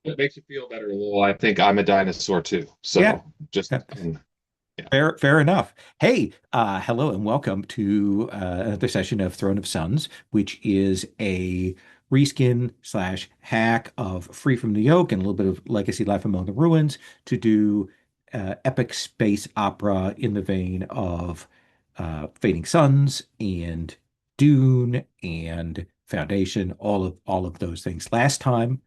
It makes you feel better. Well, I think I'm a dinosaur too. Yeah, So just, yeah. fair enough. Hey, hello and welcome to another session of Throne of Suns, which is a reskin slash hack of Free from the Yoke and a little bit of Legacy Life Among the Ruins to do epic space opera in the vein of Fading Suns and Dune and Foundation, all of those things. Last time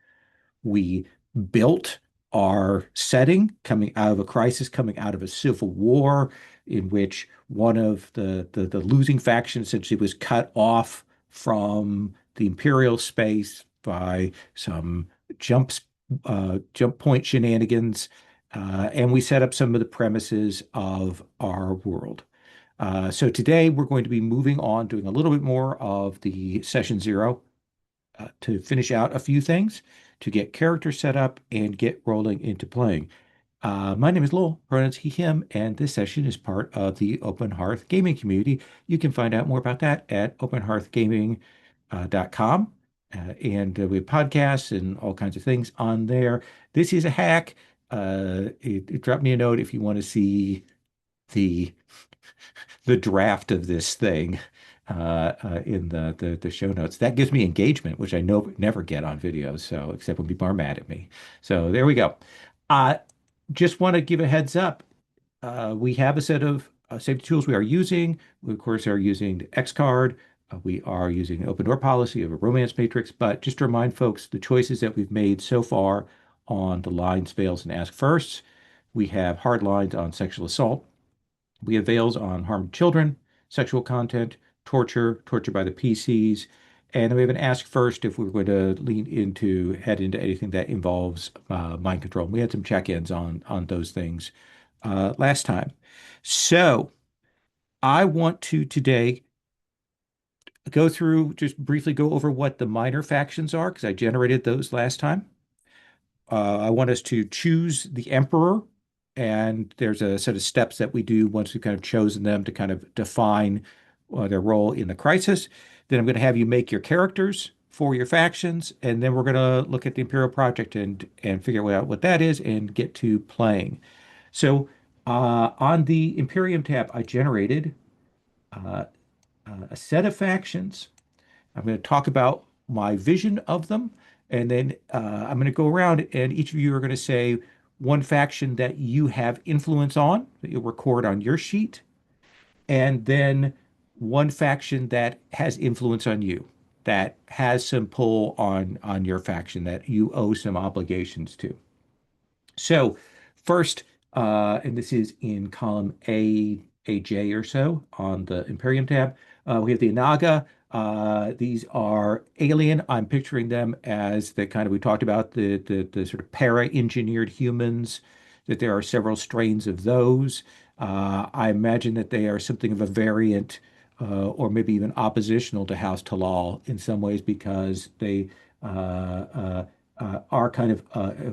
we built our setting coming out of a crisis, coming out of a civil war in which one of the losing factions essentially was cut off from the Imperial space by some jumps, jump point shenanigans. And we set up some of the premises of our world. So today we're going to be moving on, doing a little bit more of the session zero to finish out a few things, to get characters set up and get rolling into playing. My name is Lowell, pronouns he, him, and this session is part of the Open Hearth Gaming Community. You can find out more about that at openhearthgaming.com. And we have podcasts and all kinds of things on there. This is a hack. Drop me a note if you want to see the the draft of this thing in the show notes. That gives me engagement, which I know never get on videos. So except when people are mad at me. So there we go. Uh, just want to give a heads up. We have a set of safety tools we are using. We, of course, are using the X card. We are using an open door policy of a romance matrix. But just to remind folks, the choices that we've made so far on the lines, veils, and ask firsts, we have hard lines on sexual assault. We have veils on harmed children, sexual content, torture by the PCs, and we have an ask first if we're going to head into anything that involves mind control. We had some check-ins on those things last time. So I want to today go through, just briefly go over what the minor factions are, because I generated those last time. I want us to choose the emperor, and there's a set of steps that we do once we've kind of chosen them to kind of define their role in the crisis. Then I'm going to have you make your characters for your factions, and then we're going to look at the Imperial Project and figure out what that is and get to playing. So on the Imperium tab, I generated uh, a set of factions. I'm going to talk about my vision of them, and then I'm going to go around, and each of you are going to say one faction that you have influence on, that you'll record on your sheet, and then one faction that has influence on you, that has some pull on your faction, that you owe some obligations to. So first, and this is in column AJ or so on the Imperium tab, we have the Inaga. These are alien. I'm picturing them as the kind of, we talked about the sort of para-engineered humans, that there are several strains of those. I imagine that they are something of a variant or maybe even oppositional to House Talal in some ways because they are kind of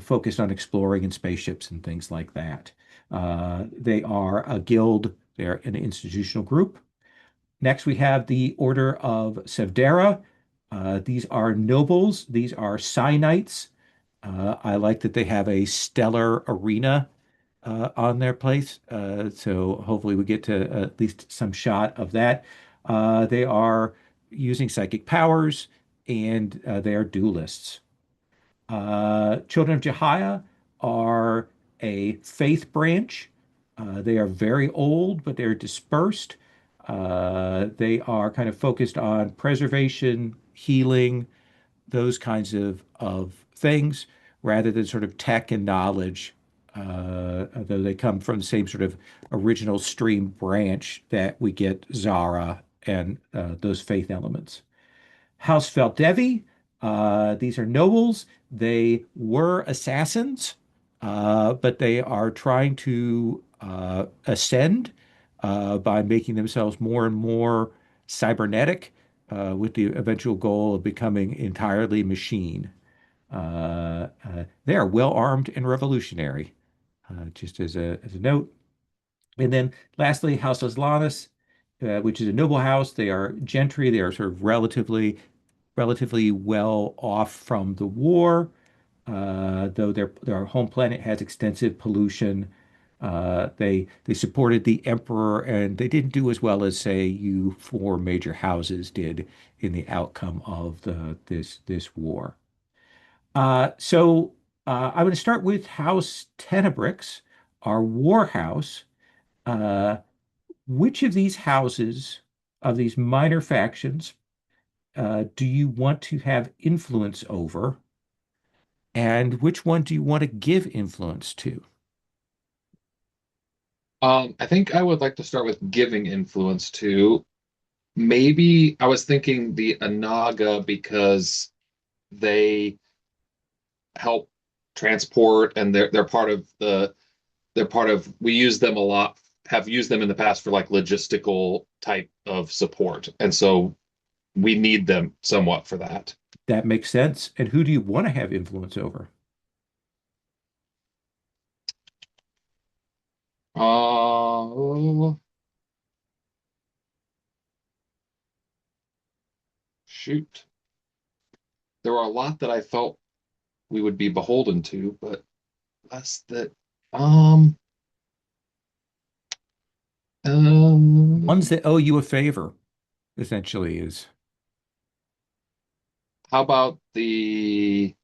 focused on exploring in spaceships and things like that. They are a guild, they're an institutional group. Next, we have the Order of Sevdera. These are nobles, these are Cyanites. I like that they have a stellar arena on their place. So hopefully we get to at least some shot of that. They are using psychic powers and they are duelists. Children of Jehiah are a faith branch. They are very old, but they're dispersed. They are kind of focused on preservation, healing, those kinds of things, rather than sort of tech and knowledge, though they come from the same sort of original stream branch that we get Zara and those faith elements. House Valdevi, these are nobles. They were assassins, but they are trying to ascend by making themselves more and more cybernetic, with the eventual goal of becoming entirely machine. They are well armed and revolutionary, just as a note. And then lastly, House Aslanus, which is a noble house. They are gentry. They are sort of relatively well off from the war. though their home planet has extensive pollution. They supported the emperor, and they didn't do as well as, say, you four major houses did in the outcome of this war. I'm going to start with House Tenebrix, our war house. Uh, which of these houses, of these minor factions, do you want to have influence over? And which one do you want to give influence to? I think I would like to start with giving influence to. Maybe I was thinking the Anaga because they help transport and they're part of we use them a lot, have used them in the past for like logistical type of support. And so we need them somewhat for that. That makes sense. And who do you want to have influence over? Uh Shoot. There were a lot that I felt we would be beholden to, but less that um Ones um that owe you a favor, essentially, is how about the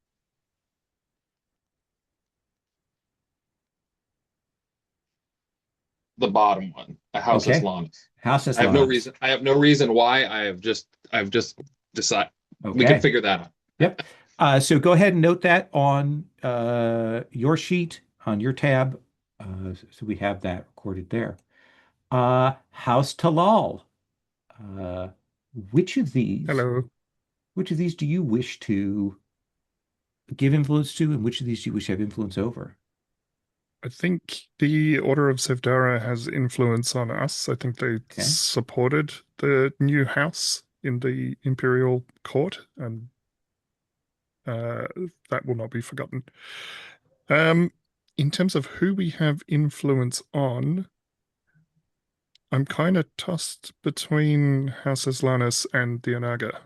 bottom one, a house as okay. long. House I Eslanus. have no reason why. I've just decided we can Okay. figure that out. Yep. So go ahead and note that on your sheet, on your tab. So we have that recorded there. House Talal. Uh, which of these, Hello. which of these do you wish to give influence to, and which of these do you wish to have influence over? I think the Order of Sevdara has influence on us. I think they Okay. supported the new house in the Imperial Court, and uh, that will not be forgotten. Um, in terms of who we have influence on, I'm kind of tossed between House Aslanus and the Onaga.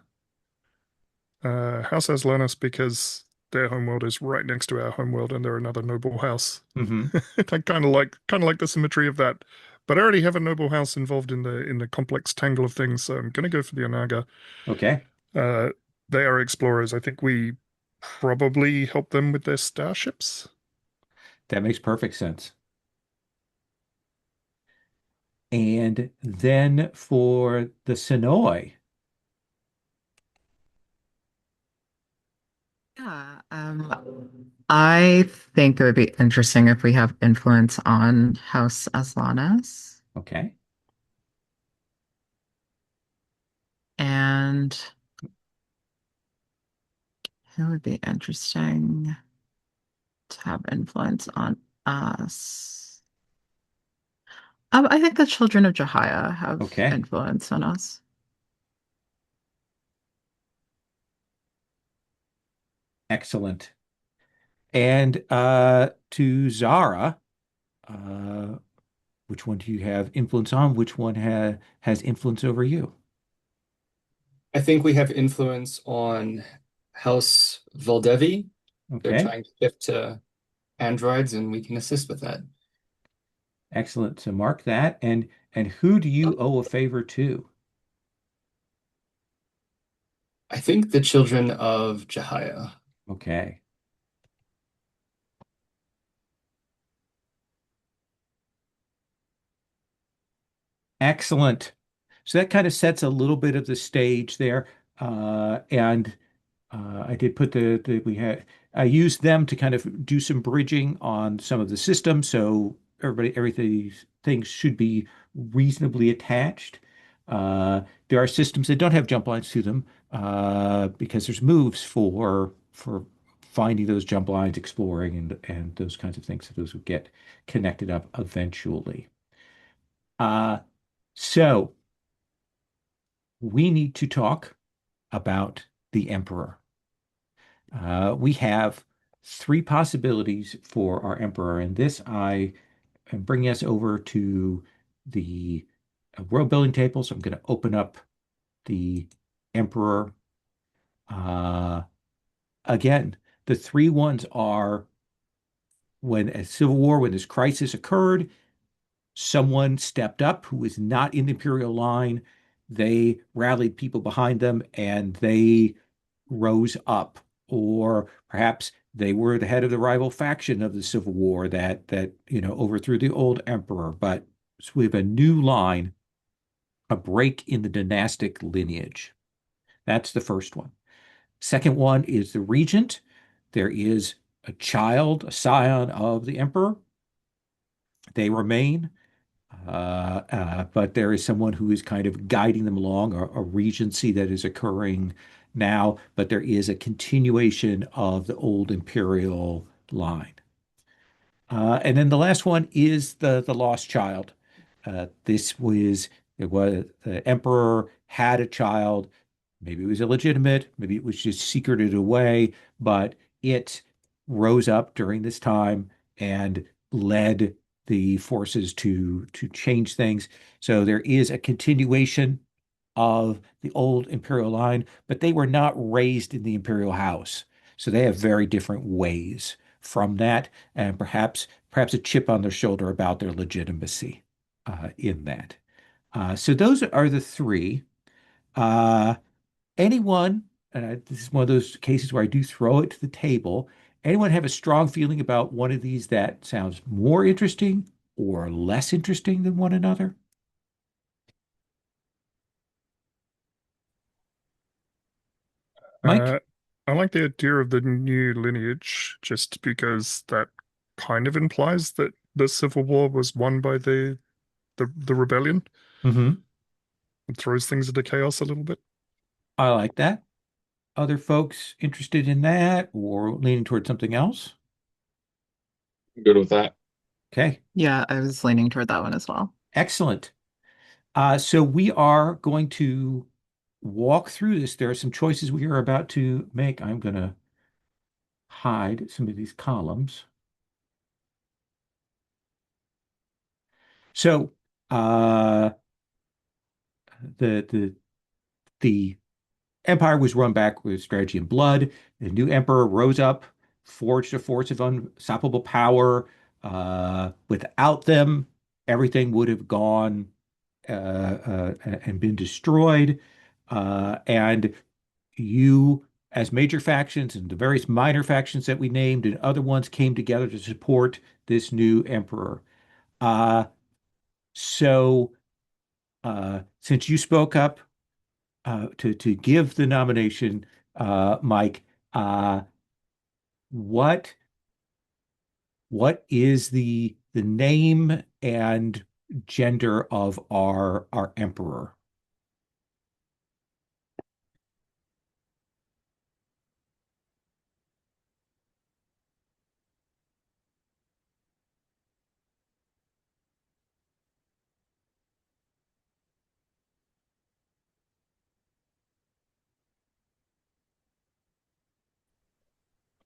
House Aslanus because their homeworld is right next to our homeworld, and they're another noble house. Hmm. I kind of like the symmetry of that. But I already have a noble house involved in the complex tangle of things, so I'm gonna go for the Onaga. Okay. Uh, they are explorers. I think we probably help them with their starships. That makes perfect sense. And then for the Sonoy, Yeah, I think it would be interesting if we have influence on House Aslanas. okay. And who would be interesting to have influence on us? I think the children of Jahia have Okay. influence on us. Excellent. And to Zara, uh, which one do you have influence on? Which one has influence over you? I think we have influence on House Valdevi. They're Okay. trying to shift to androids, and we can assist with that. Excellent. So mark that. And who do you owe a favor to? I think the children of Jahia. Okay. Excellent. So that kind of sets a little bit of the stage there. And I did put we had I used them to kind of do some bridging on some of the systems, so everything things should be reasonably attached. There are systems that don't have jump lines to them because there's moves for finding those jump lines, exploring, and those kinds of things. So those would get connected up eventually. Uh, so we need to talk about the Emperor. We have three possibilities for our emperor, and this I am bringing us over to the world building table. So I'm going to open up the emperor. Uh, Again, The three ones are when a civil war, when this crisis occurred, someone stepped up who was not in the imperial line. They rallied people behind them and they rose up. Or perhaps they were the head of the rival faction of the Civil War that overthrew the old emperor. But so we have a new line, a break in the dynastic lineage. That's the first one. Second one is the regent. There is a child, a scion of the emperor. They remain, but there is someone who is kind of guiding them along, a regency that is occurring now, but there is a continuation of the old imperial line. And then the last one is the lost child. The emperor had a child. Maybe it was illegitimate, maybe it was just secreted away, but it rose up during this time and led the forces to change things. So there is a continuation of the old imperial line, but they were not raised in the imperial house. So they have very different ways from that, and perhaps a chip on their shoulder about their legitimacy in that. So those are the three. Uh, anyone, this is one of those cases where I do throw it to the table. Anyone have a strong feeling about one of these that sounds more interesting or less interesting than one another? Mike? I like the idea of the new lineage just because that kind of implies that the Civil War was won by the rebellion. Mm-hmm. It throws things into chaos a little bit. I like that. Other folks interested in that or leaning towards something else? Good with that. Okay, Yeah, I was leaning toward that one as well. excellent. So we are going to walk through this. There are some choices we are about to make. I'm going to hide some of these columns. So uh, the the empire was run back with strategy and blood. The new emperor rose up, forged a force of unstoppable power. Without them, everything would have gone and been destroyed. And you, as major factions and the various minor factions that we named and other ones came together to support this new emperor. Uh, so since you spoke up to give the nomination, Mike, uh, what what is the name and gender of our emperor?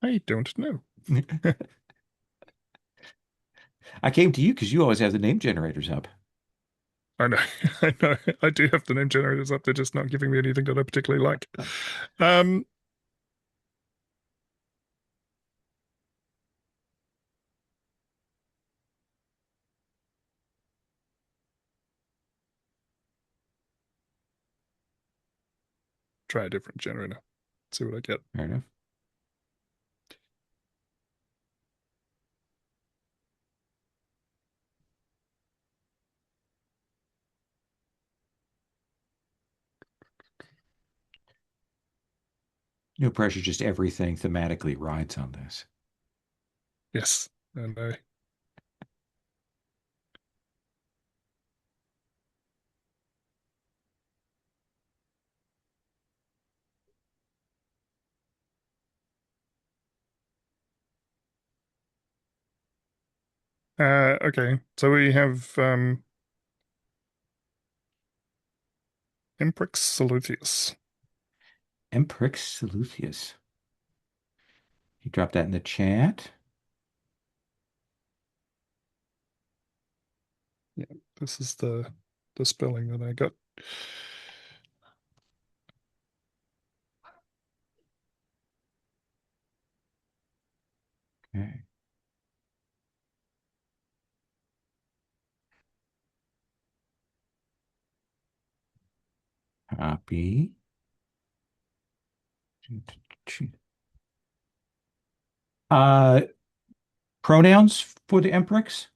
I don't know. I came to you because you always have the name generators up. I know, I know. I do have the name generators up. They're just not giving me anything that I particularly like. Um, Try a different generator. See what I get. Fair enough. No pressure, just everything thematically rides on this. Yes, I know. Okay, so we have Emprix Salutius. Empertrix Salutius. You drop that in the chat. Yeah, this is the spelling that I got. Okay. Copy. Uh, Pronouns for the emperix?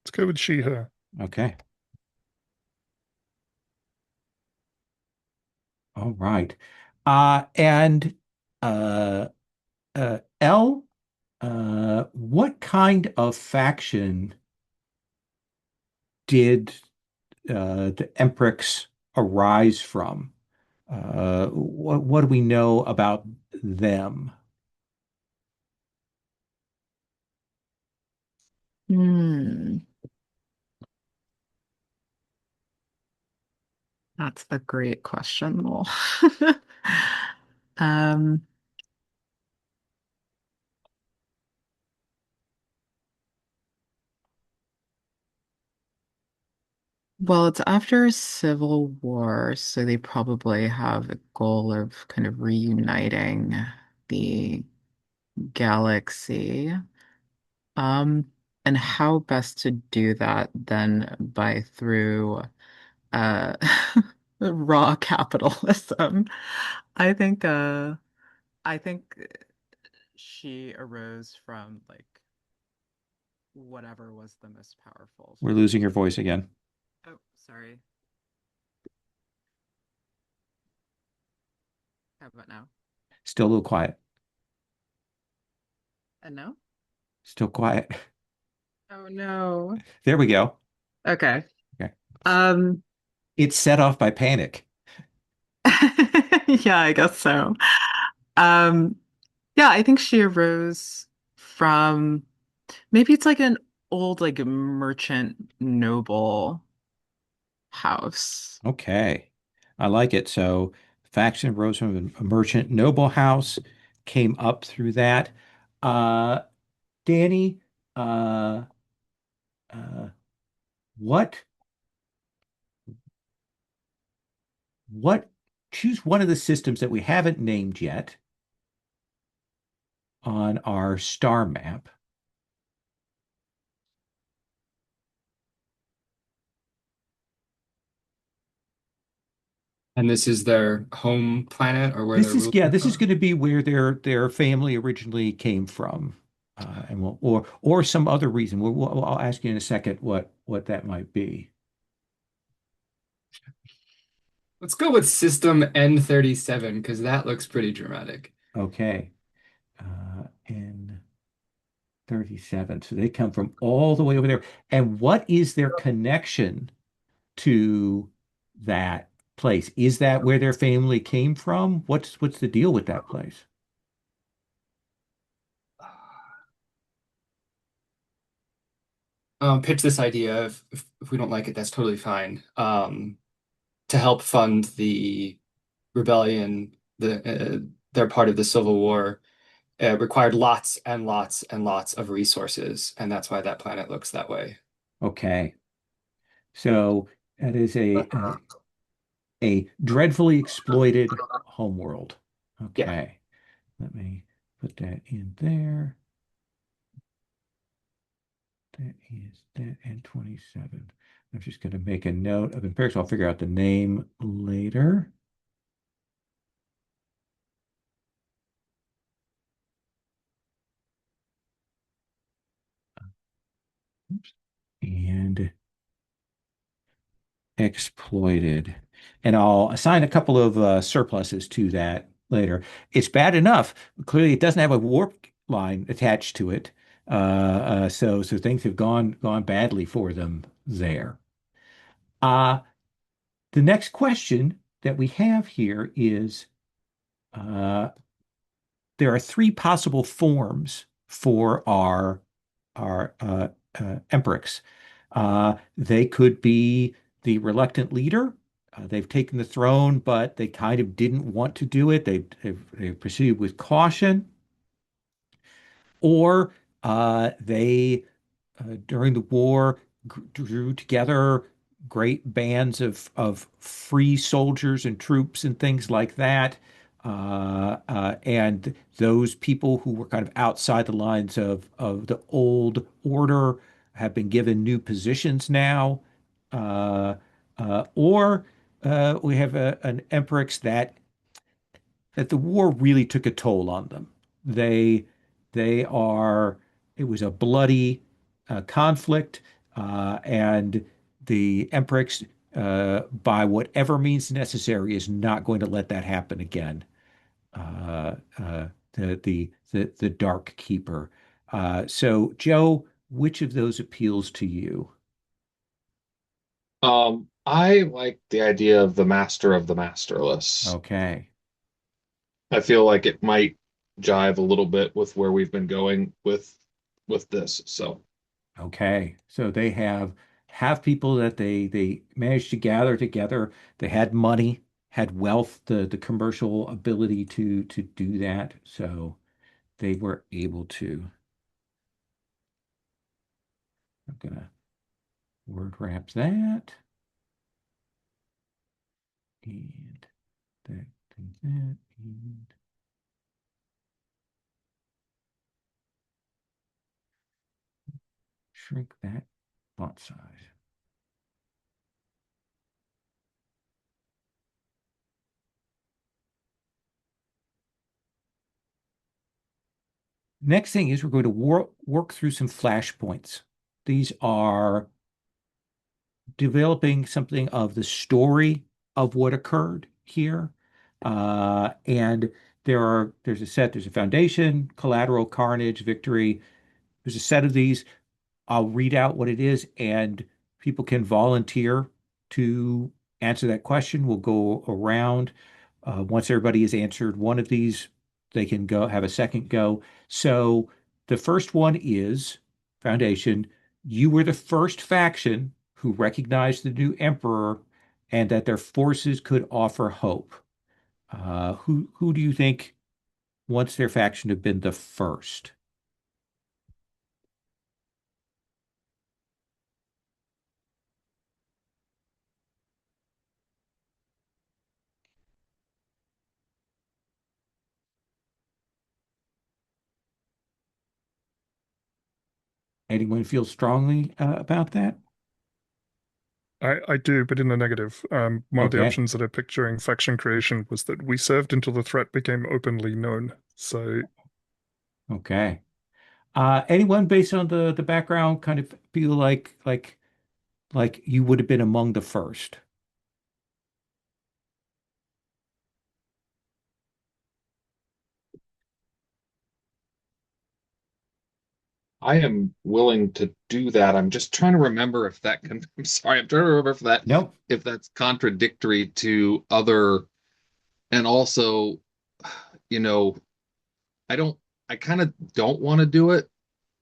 Let's go with she, her. Okay. All right. And uh, L, what kind of faction did the emperix arise from? What do we know about them? Hmm, that's a great question, Lowell. Um, well, it's after a civil war, so they probably have a goal of kind of reuniting the galaxy. Um, and how best to do that then by through uh raw capitalism. I think I think she arose from like whatever was the most powerful We're losing your faction. voice again. Oh, sorry. How about now? Still a little quiet. And no? Still quiet. Oh no. There we go. Okay. Okay. Um, It's set off by panic. yeah, I guess so. Um, yeah, I think she arose from maybe it's like an old like merchant noble house. Okay. I like it. So faction rose from a merchant noble house, came up through that. Uh, Danny, uh, uh, what, what, choose one of the systems that we haven't named yet on our star map. And this is their home planet or where This they're is, yeah, ruling this is from? going to be where their family originally came from. And or some other reason. I'll ask you in a second what that might be. Let's go with system N37 because that looks pretty dramatic. Okay. In 37. So they come from all the way over there. And what is their connection to that place? Is that where their family came from? What's the deal with that place? Pitch this idea. If we don't like it, that's totally fine. To help fund the rebellion, they're part of the Civil War. Required lots and lots and lots of resources, and that's why that planet looks that way. Okay. So that is a dreadfully exploited homeworld. Yeah. Okay. Let me put that in there. That is that and 27. I'm just going to make a note of empirics. I'll figure out the name later. Oops. And exploited. And I'll assign a couple of surpluses to that later. It's bad enough. Clearly, it doesn't have a warp line attached to it. So things have gone badly for them there. Uh, the next question that we have here is uh, there are three possible forms for our emperix. They could be the reluctant leader. They've taken the throne, but they kind of didn't want to do it. They've proceeded with caution, or they during the war drew together great bands of free soldiers and troops and things like that. And those people who were kind of outside the lines of the old order have been given new positions now. Uh, or we have an emperix that the war really took a toll on them. They they are it was a bloody conflict, and the emperix, by whatever means necessary, is not going to let that happen again. The Dark Keeper. So, Joe, which of those appeals to you? I like the idea of the master of the masterless. Okay. I feel like it might jive a little bit with where we've been going with this. So Okay. So they have people that they managed to gather together. They had money, had wealth, the commercial ability to do that. So they were able to. I'm gonna word wrap that and that and shrink that font size. Next thing is we're going to work through some flashpoints. These are developing something of the story of what occurred here. And there's a foundation, collateral, carnage, victory. There's a set of these. I'll read out what it is, and people can volunteer to answer that question. We'll go around. Once everybody has answered one of these, they can go have a second go. So the first one is Foundation. You were the first faction who recognized the new emperor and that their forces could offer hope. Who do you think wants their faction to have been the first? Anyone feel strongly about that? I do, but in the negative. One of the Okay. options that I picked during faction creation was that we served until the threat became openly known. So Okay. Anyone based on the background kind of feel like you would have been among the first? I am willing to do that. I'm just trying to remember if that can, I'm sorry, I'm trying to remember Nope. if that's contradictory to other, and also, you know, I don't, I kind of don't want to do it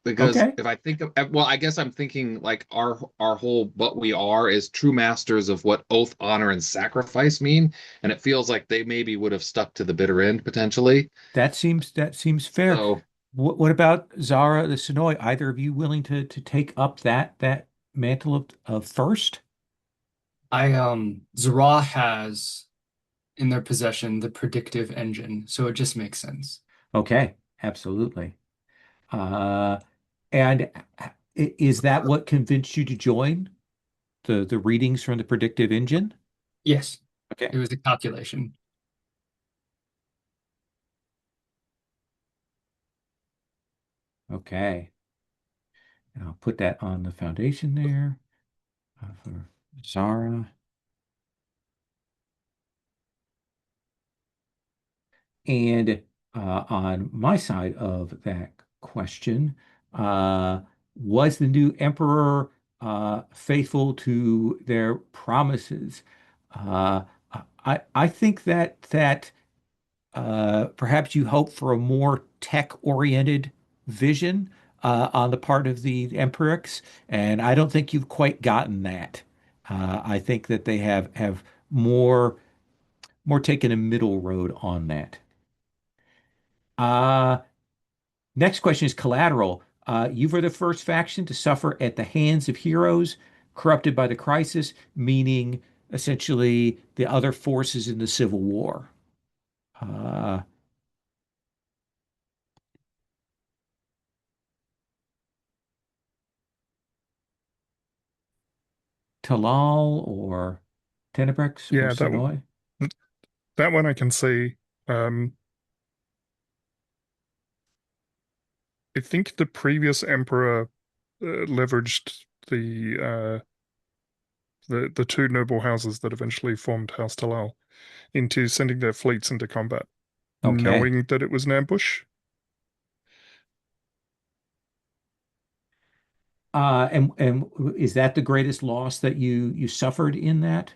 because Okay. if I think of, well, I guess I'm thinking like our whole "but we are" is true masters of what oath, honor, and sacrifice mean, and it feels like they maybe would have stuck to the bitter end potentially. That seems fair. So What about Zara the Sonoy? Either of you willing to take up that mantle of first? Zara has in their possession the predictive engine, so it just makes sense. Okay, absolutely. Uh, and is that what convinced you to join the readings from the predictive engine? Yes, Okay. it was a calculation. Okay. And I'll put that on the foundation there for Zara. And on my side of that question, uh, was the new emperor faithful to their promises? Uh, I think that perhaps you hope for a more tech-oriented vision on the part of the emperix, and I don't think you've quite gotten that. I think that they have more taken a middle road on that. Uh, Next question is collateral. You were the first faction to suffer at the hands of heroes. corrupted by the crisis, meaning essentially the other forces in the Civil War. Uh, Talal or Tenebrix or Yeah, Sonoy? that one I can see. Um, I think the previous emperor leveraged the two noble houses that eventually formed House Talal into sending their fleets into combat, Okay. knowing that it was an ambush. And is that the greatest loss that you suffered in that?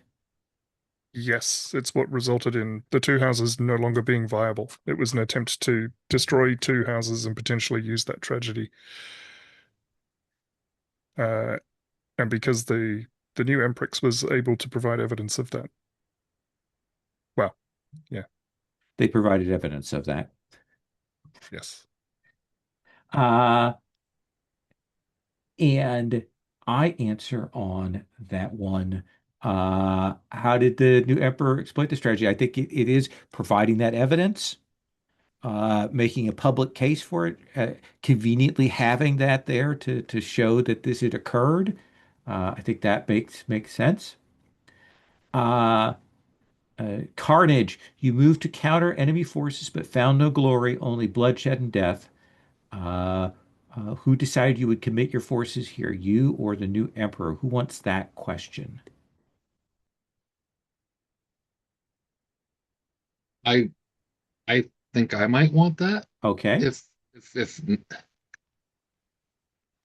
Yes, it's what resulted in the two houses no longer being viable. It was an attempt to destroy two houses and potentially use that tragedy. Uh, and because the new emperix was able to provide evidence of that. Well, yeah, They provided evidence of that. yes. Uh, and I answer on that one. How did the new emperor exploit the strategy? I think it is providing that evidence, making a public case for it, conveniently having that there to show that this had occurred. I think that makes sense. Uh, Carnage, you moved to counter enemy forces but found no glory, only bloodshed and death. Uh, who decided you would commit your forces here, you or the new emperor? Who wants that question? I I think I might want that Okay. if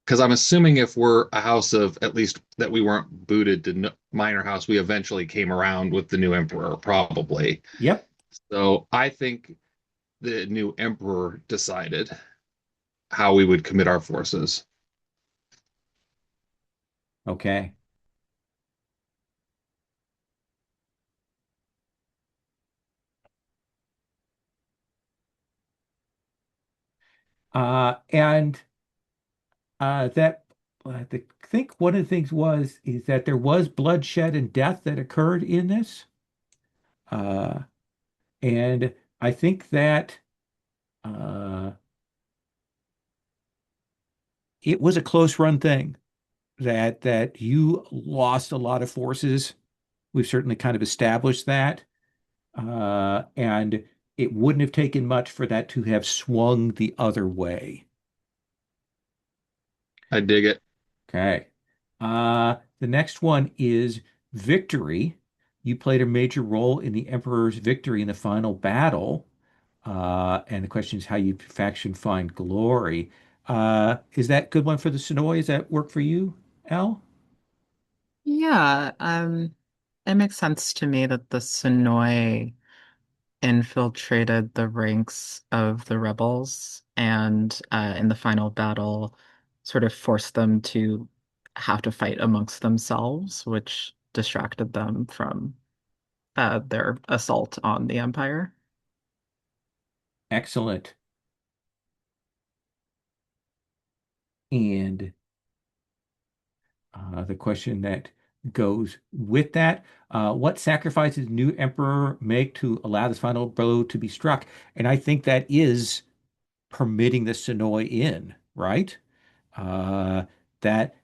because I'm assuming if we're a house of at least that we weren't booted to minor house, we eventually came around with the new emperor, probably. Yep. So I think the new emperor decided how we would commit our forces. Okay. And that I think one of the things is that there was bloodshed and death that occurred in this. Uh, and I think that uh, it was a close run thing that you lost a lot of forces. We've certainly kind of established that. And it wouldn't have taken much for that to have swung the other way. I dig it. Okay. The next one is victory. You played a major role in the Emperor's victory in the final battle. And the question is how you faction find glory. Is that a good one for the Sonoy? Does that work for you, Al? Yeah, it makes sense to me that the Sonoy infiltrated the ranks of the rebels and in the final battle sort of forced them to have to fight amongst themselves, which distracted them from their assault on the Empire. Excellent. And the question that goes with that. What sacrifices new emperor make to allow this final blow to be struck? And I think that is permitting the Sonoy in, right? Uh, that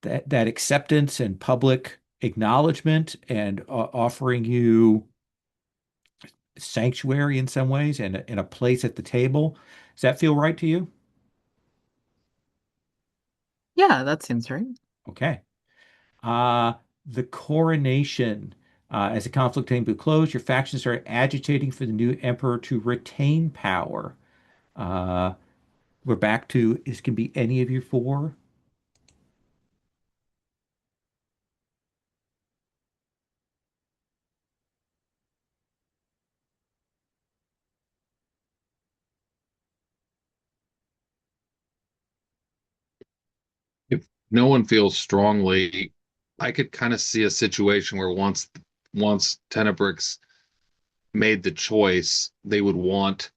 that acceptance and public acknowledgement and offering you sanctuary in some ways and a place at the table. Does that feel right to you? Yeah, that seems right. Okay. Uh, the coronation. As the conflict came to a close, your factions started agitating for the new emperor to retain power. Uh, we're back to this can be any of your four. If no one feels strongly, I could kind of see a situation where once Tenebrix made the choice, they would want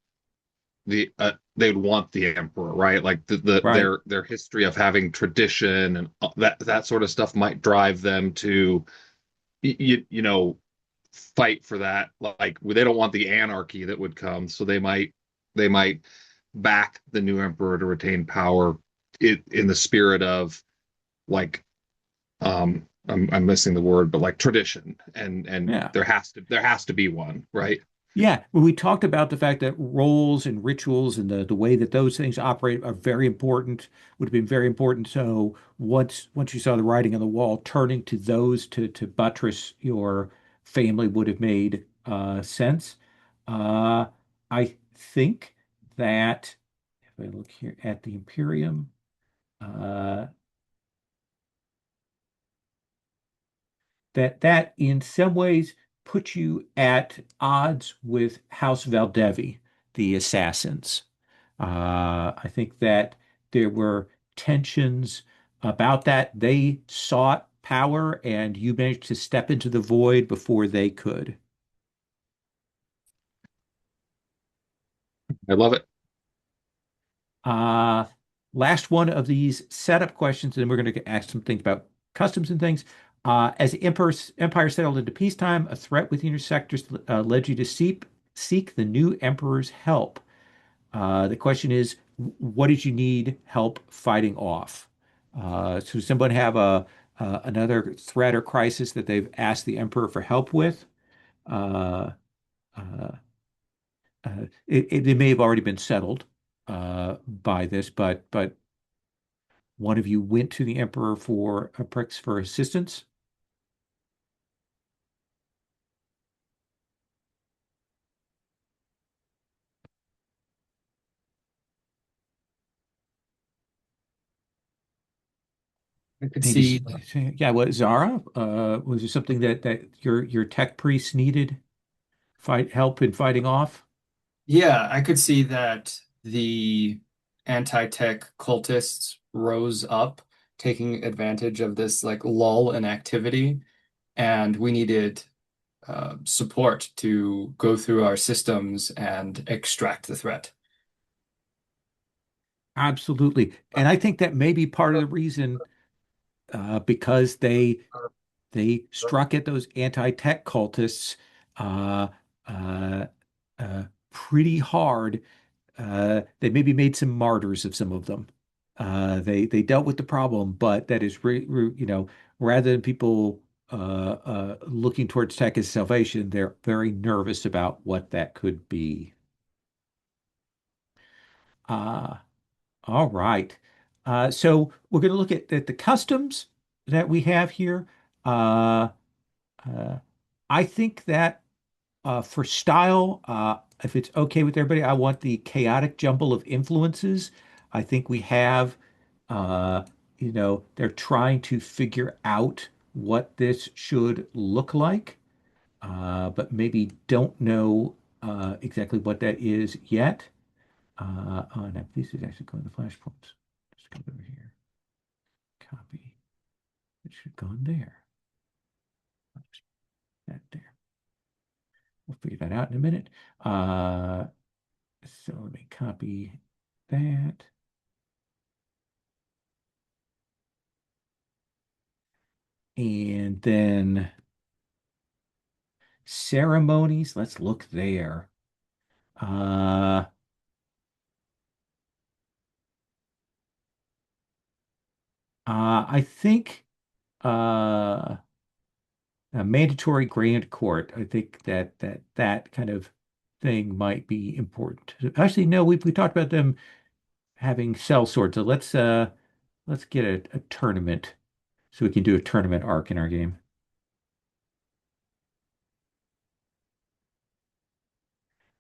they'd want the emperor, right? Like Right. their history of having tradition and that sort of stuff might drive them to you know fight for that. Like they don't want the anarchy that would come, so they might back the new emperor to retain power in the spirit of like I'm missing the word, but like tradition, and Yeah. there has to be one, right? Yeah, well, we talked about the fact that roles and rituals and the way that those things operate are very important, would have been very important. So once you saw the writing on the wall, turning to those to buttress your family would have made sense. Uh, I think that if I look here at the Imperium, uh, that in some ways puts you at odds with House Valdevi, the assassins. I think that there were tensions about that. They sought power, and you managed to step into the void before they could. I love it. Uh, Last one of these setup questions, and then we're going to ask some things about customs and things. As the empire settled into peacetime, a threat within your sectors led you to seek the new emperor's help. The question is, what did you need help fighting off? So does someone have another threat or crisis that they've asked the emperor for help with? Uh, uh, it may have already been settled by this, but one of you went to the emperor for a prix for assistance. I could Maybe, see, yeah. What Zara? Was there something that your tech priest needed fight help in fighting off? yeah, I could see that the anti-tech cultists rose up, taking advantage of this like lull in activity, and we needed support to go through our systems and extract the threat. Absolutely. And I think that may be part of the reason because they struck at those anti-tech cultists uh, uh, pretty hard. They maybe made some martyrs of some of them. They dealt with the problem, but that is rather than people looking towards tech as salvation, they're very nervous about what that could be. Uh, All right. So we're going to look at the customs that we have here. Uh, uh, I think that for style, if it's okay with everybody, I want the chaotic jumble of influences. I think we have, uh, they're trying to figure out what this should look like, but maybe don't know exactly what that is yet. Oh, no, this is actually going to flashpoints. Just go over here. Copy. It should go in there. That there. We'll figure that out in a minute. So let me copy that. And then ceremonies. Let's look there. Uh, I think a mandatory grand court. I think that kind of thing might be important. Actually, no, we talked about them having cell swords. So let's get a tournament so we can do a tournament arc in our game.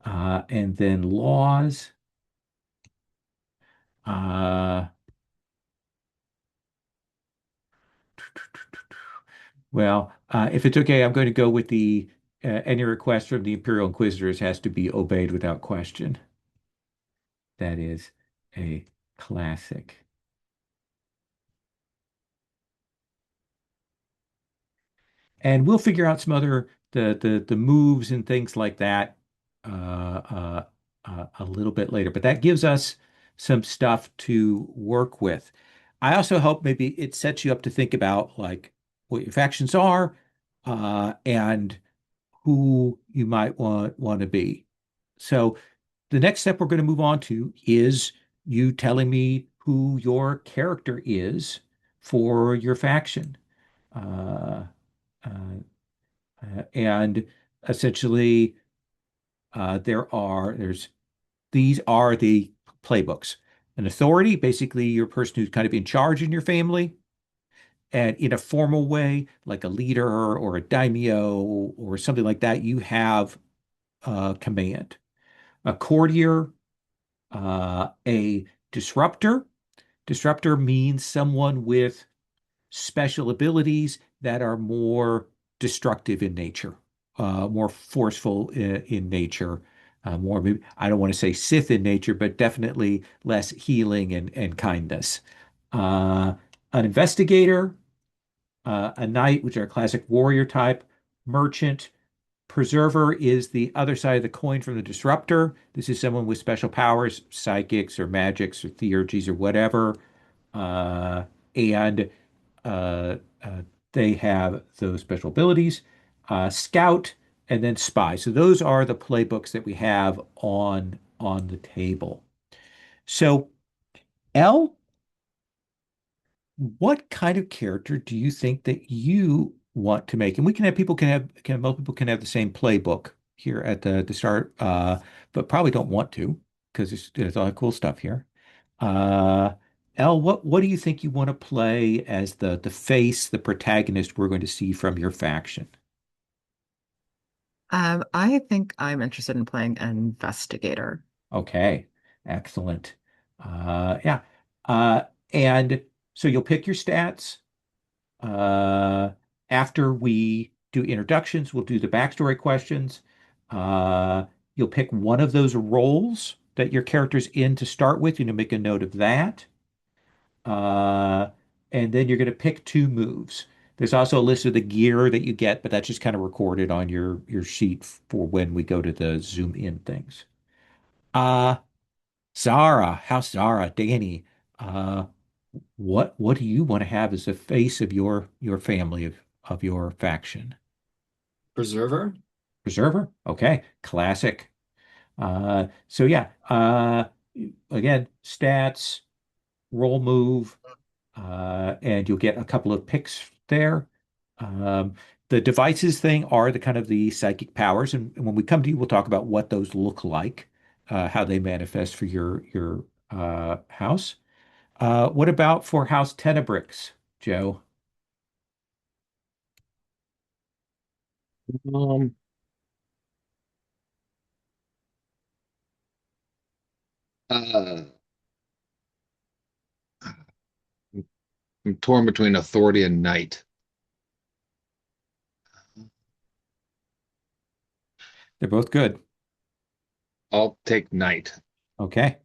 And then laws. Uh, well, if it's okay, I'm going to go with the any request from the Imperial Inquisitors has to be obeyed without question. That is a classic. And we'll figure out some other the moves and things like that uh, uh, a little bit later. But that gives us some stuff to work with. I also hope maybe it sets you up to think about like what your factions are and who you might want to be. So the next step we're going to move on to is you telling me who your character is for your faction. Uh, uh, and essentially, there's these are the playbooks. An authority, basically, you're a person who's kind of in charge in your family, and in a formal way, like a leader or a daimyo or something like that, you have command. A courtier, a disruptor. Disruptor means someone with special abilities that are more destructive in nature, more forceful in nature, more, I don't want to say Sith in nature, but definitely less healing and kindness. Uh, an investigator, a knight, which are a classic warrior type, merchant, preserver is the other side of the coin from the disruptor. This is someone with special powers, psychics or magics or theurgies or whatever. Uh, and uh, uh, they have those special abilities. Scout and then spy. So those are the playbooks that we have on the table. So, L, what kind of character do you think that you want to make? And we can have people most people can have the same playbook here at the start, but probably don't want to because there's a lot of cool stuff here. Uh, Elle, what do you think you want to play as the face, the protagonist we're going to see from your faction? I think I'm interested in playing an investigator. Okay, excellent. Yeah. Uh, and so you'll pick your stats. Uh, After we do introductions, we'll do the backstory questions. Uh, you'll pick one of those roles that your character's in to start with. You know, make a note of that. Uh, and then you're going to pick two moves. There's also a list of the gear that you get, but that's just kind of recorded on your sheet for when we go to the zoom in things. Uh, Zara, Danny, uh, what do you want to have as the face of your family of your faction? Preserver? Preserver? Okay, classic. So yeah, again, stats, roll move, and you'll get a couple of picks there. Um, the devices thing are the kind of the psychic powers, and when we come to you, we'll talk about what those look like, how they manifest for your house. What about for House Tenebrix, Joe? Um, uh, I'm torn between authority and knight. They're both good. I'll take knight. Okay.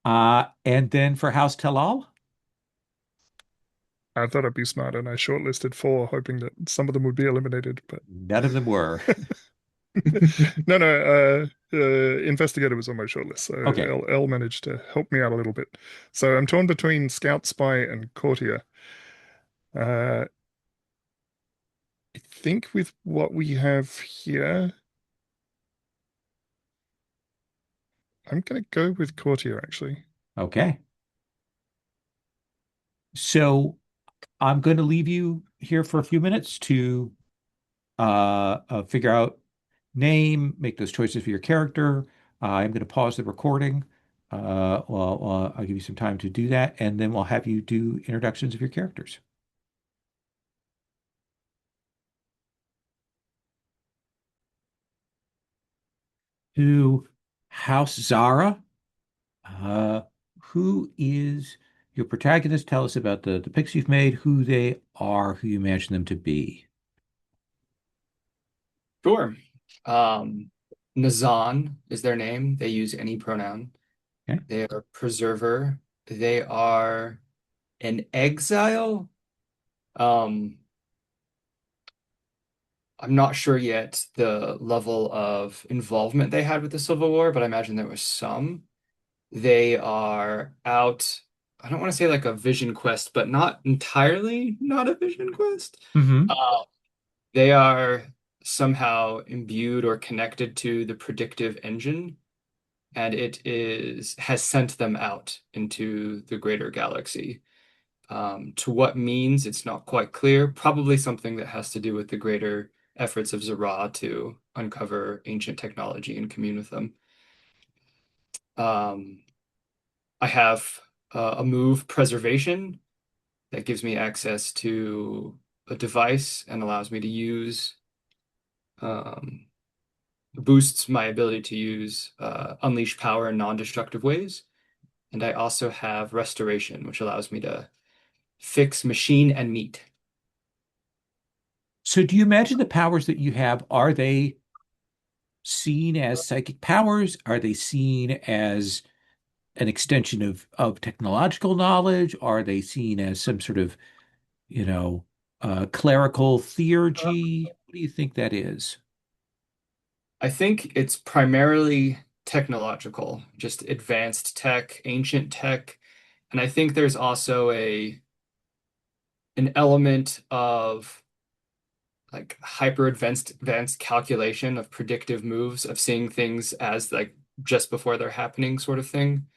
And then for House Telal? I thought I'd be smart and I shortlisted four, hoping that some of them would be eliminated, but None of them were. no, investigator was on my shortlist, so Okay. L managed to help me out a little bit. So I'm torn between scout, spy, and courtier. Uh, I think with what we have here, I'm going to go with courtier actually. Okay. So I'm going to leave you here for a few minutes to figure out name, make those choices for your character. I'm going to pause the recording. I'll give you some time to do that, and then we'll have you do introductions of your characters. To House Zara, uh, who is your protagonist? Tell us about the picks you've made, who they are, who you imagine them to be. Sure. Um, Nazan is their name. They use any pronoun. Okay. They are preserver. They are an exile. Um, I'm not sure yet the level of involvement they had with the Civil War, but I imagine there was some. They are out, I don't want to say like a vision quest, but not entirely not a vision quest. Hmm. Uh, they are somehow imbued or connected to the predictive engine, and it is has sent them out into the greater galaxy. To what means, it's not quite clear. Probably something that has to do with the greater efforts of Zara to uncover ancient technology and commune with them. Um, I have a move preservation that gives me access to a device and allows me to use um, boosts my ability to use unleash power in non-destructive ways. And I also have restoration, which allows me to fix machine and meat. So do you imagine the powers that you have, are they seen as psychic powers? Are they seen as an extension of technological knowledge? Are they seen as some sort of, you know, clerical theurgy? What do you think that is? I think it's primarily technological, just advanced tech, ancient tech. And I think there's also a an element of like hyper advanced calculation of predictive moves, of seeing things as like just before they're happening sort of thing.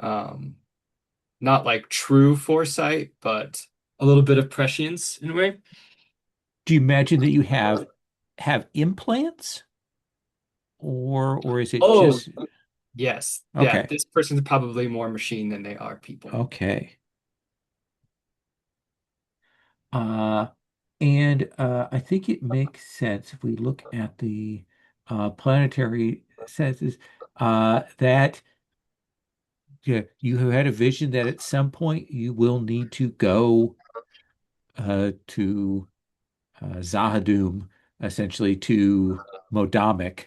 Um, Not like true foresight, but a little bit of prescience in a way. Do you imagine that you have implants, or is it Oh, just yes. Yeah, okay? this person's probably more machine than they are people. Okay. Uh, and I think it makes sense if we look at the planetary census that yeah, you have had a vision that at some point you will need to go to Zahadum, essentially to Modamic,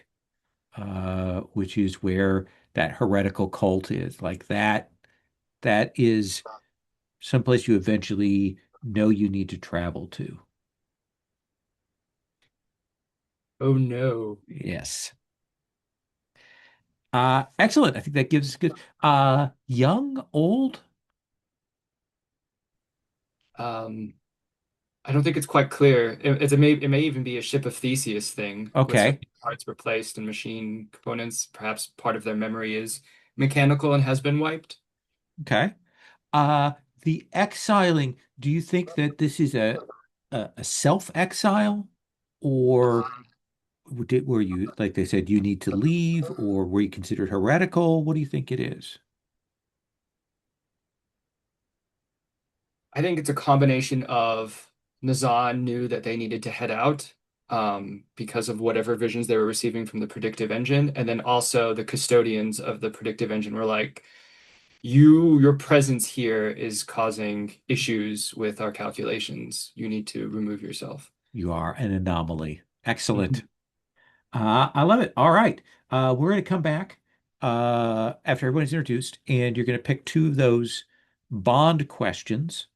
which is where that heretical cult is. Like that is someplace you eventually know you need to travel to. Oh no. Yes. Excellent. I think that gives us good. Young, old? Um, I don't think it's quite clear. It may even be a ship of Theseus thing where Okay. certain parts were placed in machine components. Perhaps part of their memory is mechanical and has been wiped. Okay. Uh, the exiling, do you think that this is a self-exile, or were you, like they said, you need to leave, or were you considered heretical? What do you think it is? I think it's a combination of Nazan knew that they needed to head out because of whatever visions they were receiving from the predictive engine, and then also the custodians of the predictive engine were like, your presence here is causing issues with our calculations. You need to remove yourself. You are an anomaly. Excellent. Mhm. I love it. All right. We're going to come back after everyone's introduced, and you're going to pick two of those bond questions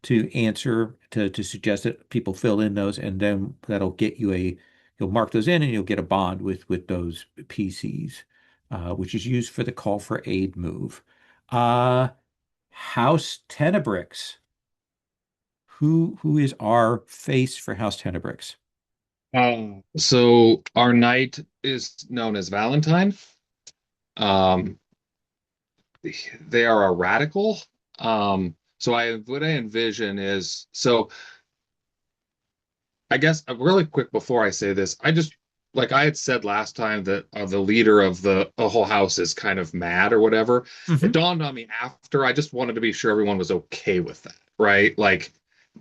to answer to suggest that people fill in those, and then that'll get you you'll mark those in and you'll get a bond with those PCs, which is used for the call for aid move. Uh, House Tenebrix. Who is our face for House Tenebrix? So our knight is known as Valentine. Um, they are a radical. So what I envision is so I guess really quick before I say this, I just like I had said last time that the leader of the whole house is kind of mad or whatever. It Hmm. dawned on me after I just wanted to be sure everyone was okay with that, right? Like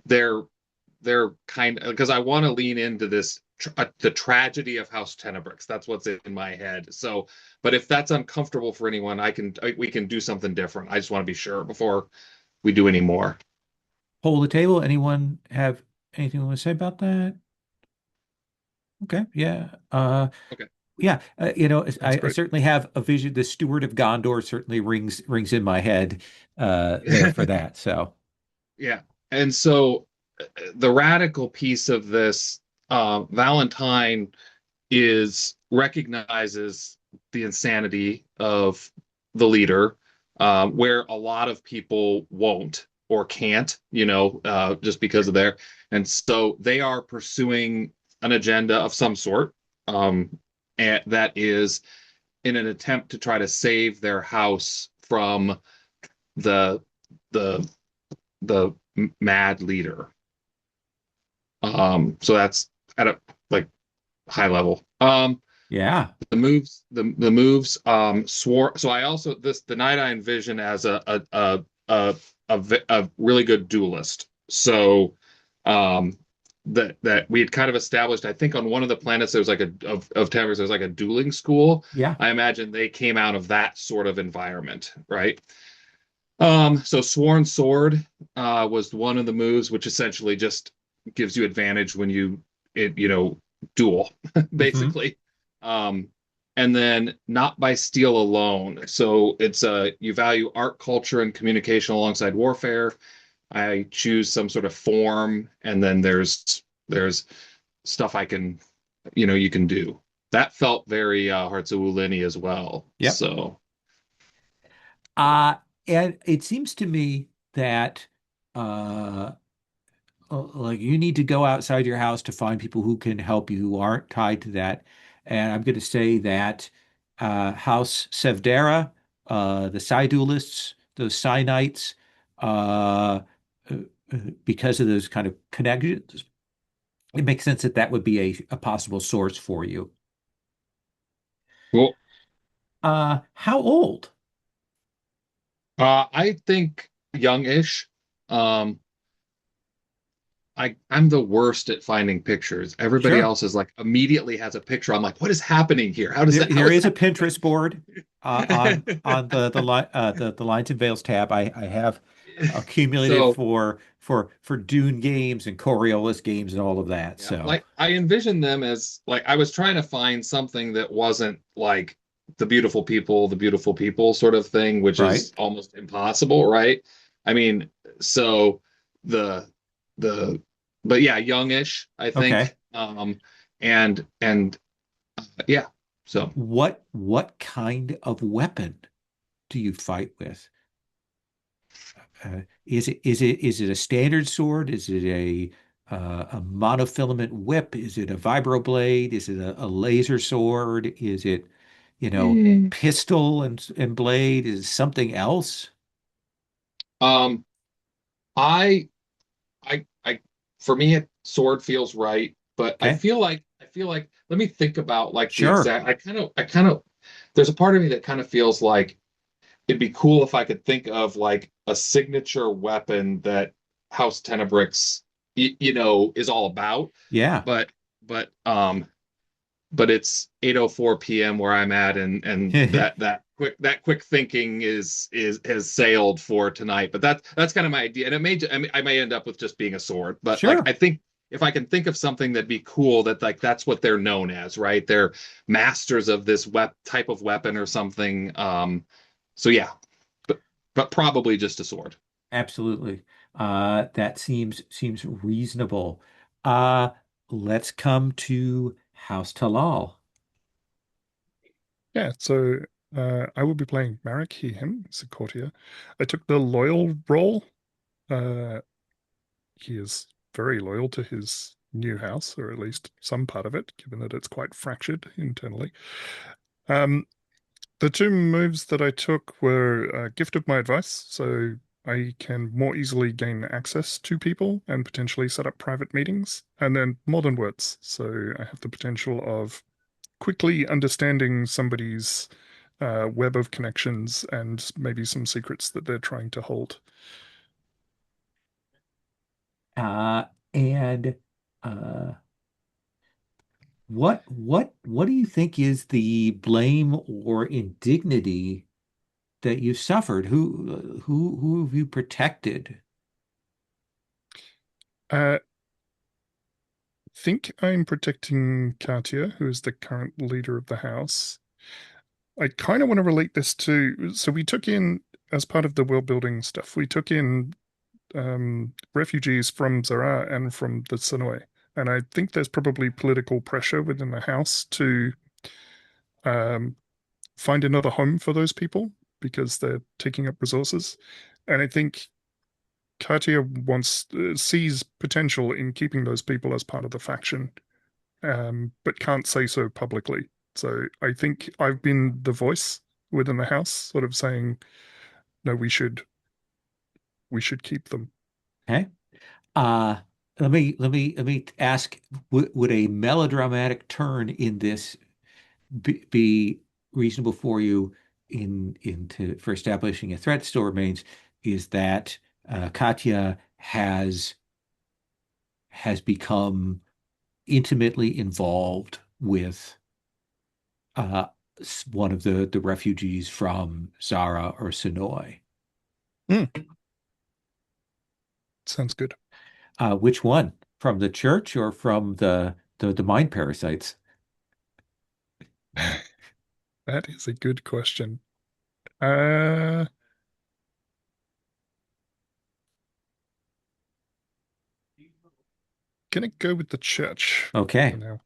they're they're kind of because I want to lean into this the tragedy of House Tenebrix. That's what's in my head. So, but if that's uncomfortable for anyone, we can do something different. I just want to be sure before we do any more. Poll the table. Anyone have anything to say about that? Okay, yeah. Okay. Yeah, That's I great. certainly have a vision. The Steward of Gondor certainly rings in my head there for that. So, Yeah. And so the radical piece of this, Valentine is recognizes the insanity of the leader, where a lot of people won't or can't, just because of their, and so they are pursuing an agenda of some sort, and that is in an attempt to try to save their house from the the the mad leader. So that's at a like high level. Yeah. The moves swore. So I also this the knight I envision as a really good duelist. So um that we had kind of established, I think on one of the planets there was like of Tevers, there was like a dueling school. Yeah. I imagine they came out of that sort of environment, right? So Sworn Sword was one of the moves, which essentially just gives you advantage when duel, Hmm. basically. Um, and then Not by Steel Alone. So it's you value art, culture, and communication alongside warfare. I choose some sort of form, and then there's stuff you can do. That felt very Hearts of Wulini as well. Yep. So Uh, and it seems to me that uh, like you need to go outside your house to find people who can help you who aren't tied to that. And I'm going to say that House Sevdera, the Psi Duelists, those Psi Knights, uh, uh, because of those kind of connections, it makes sense that that would be a possible source for you. well, How old? I think youngish. Um, I'm the worst at finding pictures. Everybody Sure. else is like immediately has a picture. I'm like, what is happening here? How There is is a that Pinterest board on the Lines and Veils tab. I have accumulated so for Dune games and Coriolis games and all of that. yeah, So like I envision them as like I was trying to find something that wasn't like the beautiful people sort of thing, which right. is almost impossible, right? I mean, so the the but yeah, youngish, I Okay. think. And yeah, so What kind of weapon do you fight with? Is it a standard sword? Is it a monofilament whip? Is it a vibroblade? Is it a laser sword? Is it, Mm. pistol and blade? Is it something else? um I I for me, sword feels right, but Okay. I feel like let me think about like the Sure. exact. I kind of there's a part of me that kind of feels like it'd be cool if I could think of like a signature weapon that House Tenebrix, is all about. Yeah. But but um but it's 8:04 p.m. where I'm at, and that quick thinking is has sailed for tonight. But that's kind of my idea, and I may end up with just being a sword. But like Sure. I think if I can think of something that'd be cool, that like that's what they're known as, right? They're masters of this type of weapon or something. So yeah, but probably just a sword. Absolutely. That seems reasonable. Uh, let's come to House Talal. Yeah, so I will be playing Marek, he, him, as a courtier. I took the loyal role. Uh, he is very loyal to his new house, or at least some part of it, given that it's quite fractured internally. Um, the two moves that I took were Gift of My Advice, so I can more easily gain access to people and potentially set up private meetings, and then More Than Words, so I have the potential of quickly understanding somebody's web of connections and maybe some secrets that they're trying to hold. And uh, what do you think is the blame or indignity that you've suffered? Who have you protected? I think I'm protecting Katia, who is the current leader of the house. I kind of want to relate this to, so we took in, as part of the world building stuff, we took in refugees from Zara and from the Sonoy. And I think there's probably political pressure within the House to um, find another home for those people because they're taking up resources. And I think Katia sees potential in keeping those people as part of the faction, but can't say so publicly. So I think I've been the voice within the House, sort of saying, no, we should keep them. Okay. Uh, let me ask, would a melodramatic turn in this be reasonable for you for establishing a threat still remains is that Katya has become intimately involved with uh, one of the refugees from Zara or Sonoy. Mm, sounds good. Which one? From the church or from the mind parasites? That is a good question. Uh, gonna go with the church for Okay. now.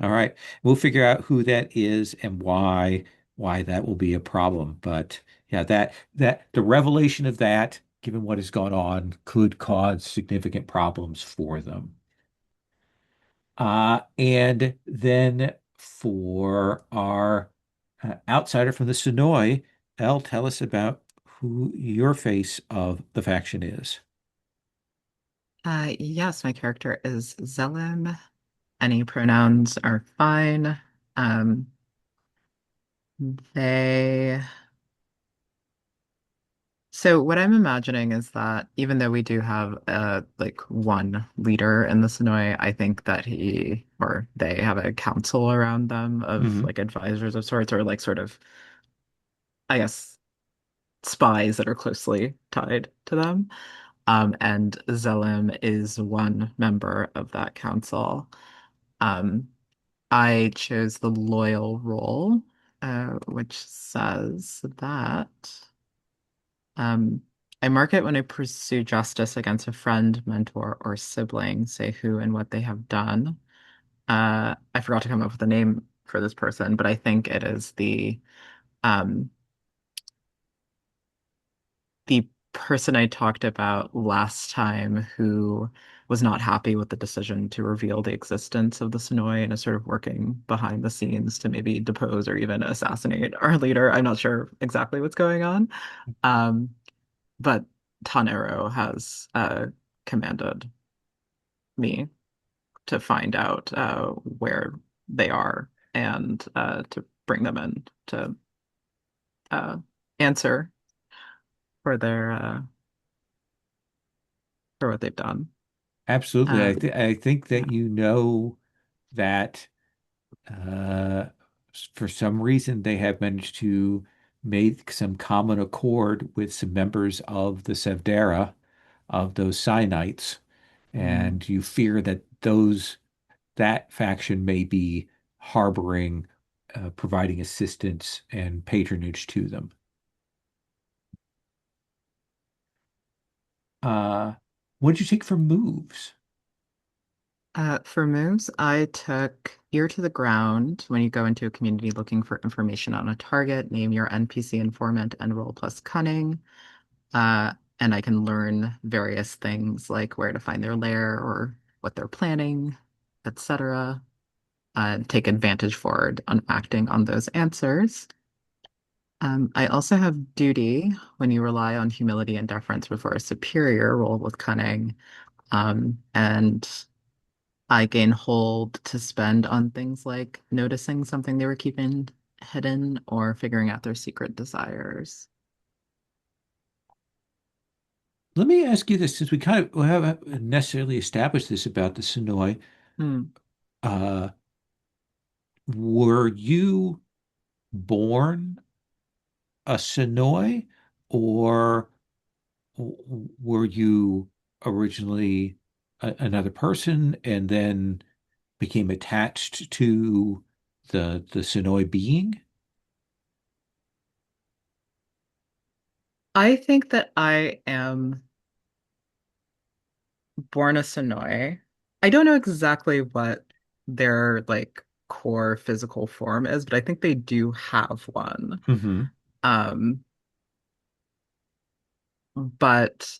All right. We'll figure out who that is and why that will be a problem. But yeah, that the revelation of that, given what has gone on, could cause significant problems for them. And then for our outsider from the Sonoy, Elle, tell us about who your face of the faction is. Yes, my character is Zelim. Any pronouns are fine. Um, they So what I'm imagining is that even though we do have like one leader in the Sonoy, I think that he or they have a council around them of Hmm. like advisors of sorts or like sort of, I guess, spies that are closely tied to them. And Zelim is one member of that council. Um, I chose the loyal role, which says that. Um, I mark it when I pursue justice against a friend, mentor, or sibling, say who and what they have done. I forgot to come up with a name for this person, but I think it is um, the person I talked about last time who was not happy with the decision to reveal the existence of the Sonoy and is sort of working behind the scenes to maybe depose or even assassinate our leader. I'm not sure exactly what's going on. Um, but Tanero has commanded me to find out where they are and to bring them in to uh, answer for their for what they've done. Absolutely. Um, I think yeah. that you know that uh, for some reason they have managed to make some common accord with some members of the Sevdera, of those Synites, Mm. and you fear that that faction may be harboring, providing assistance and patronage to them. Uh, what did you take for moves? For moves, I took ear to the ground. When you go into a community looking for information on a target, name your NPC informant and roll plus cunning. Uh, and I can learn various things like where to find their lair or what they're planning, etc. Take advantage forward on acting on those answers. I also have duty when you rely on humility and deference before a superior roll with cunning. And I gain hold to spend on things like noticing something they were keeping hidden or figuring out their secret desires. Let me ask you this, since we haven't necessarily established this about the Sonoy. Hmm. Uh, were you born a Sonoy, or were you originally another person and then became attached to the Sonoy being? I think that I am born a Sonoy. I don't know exactly what their like core physical form is, but I think they do have one. Hmm. Um, but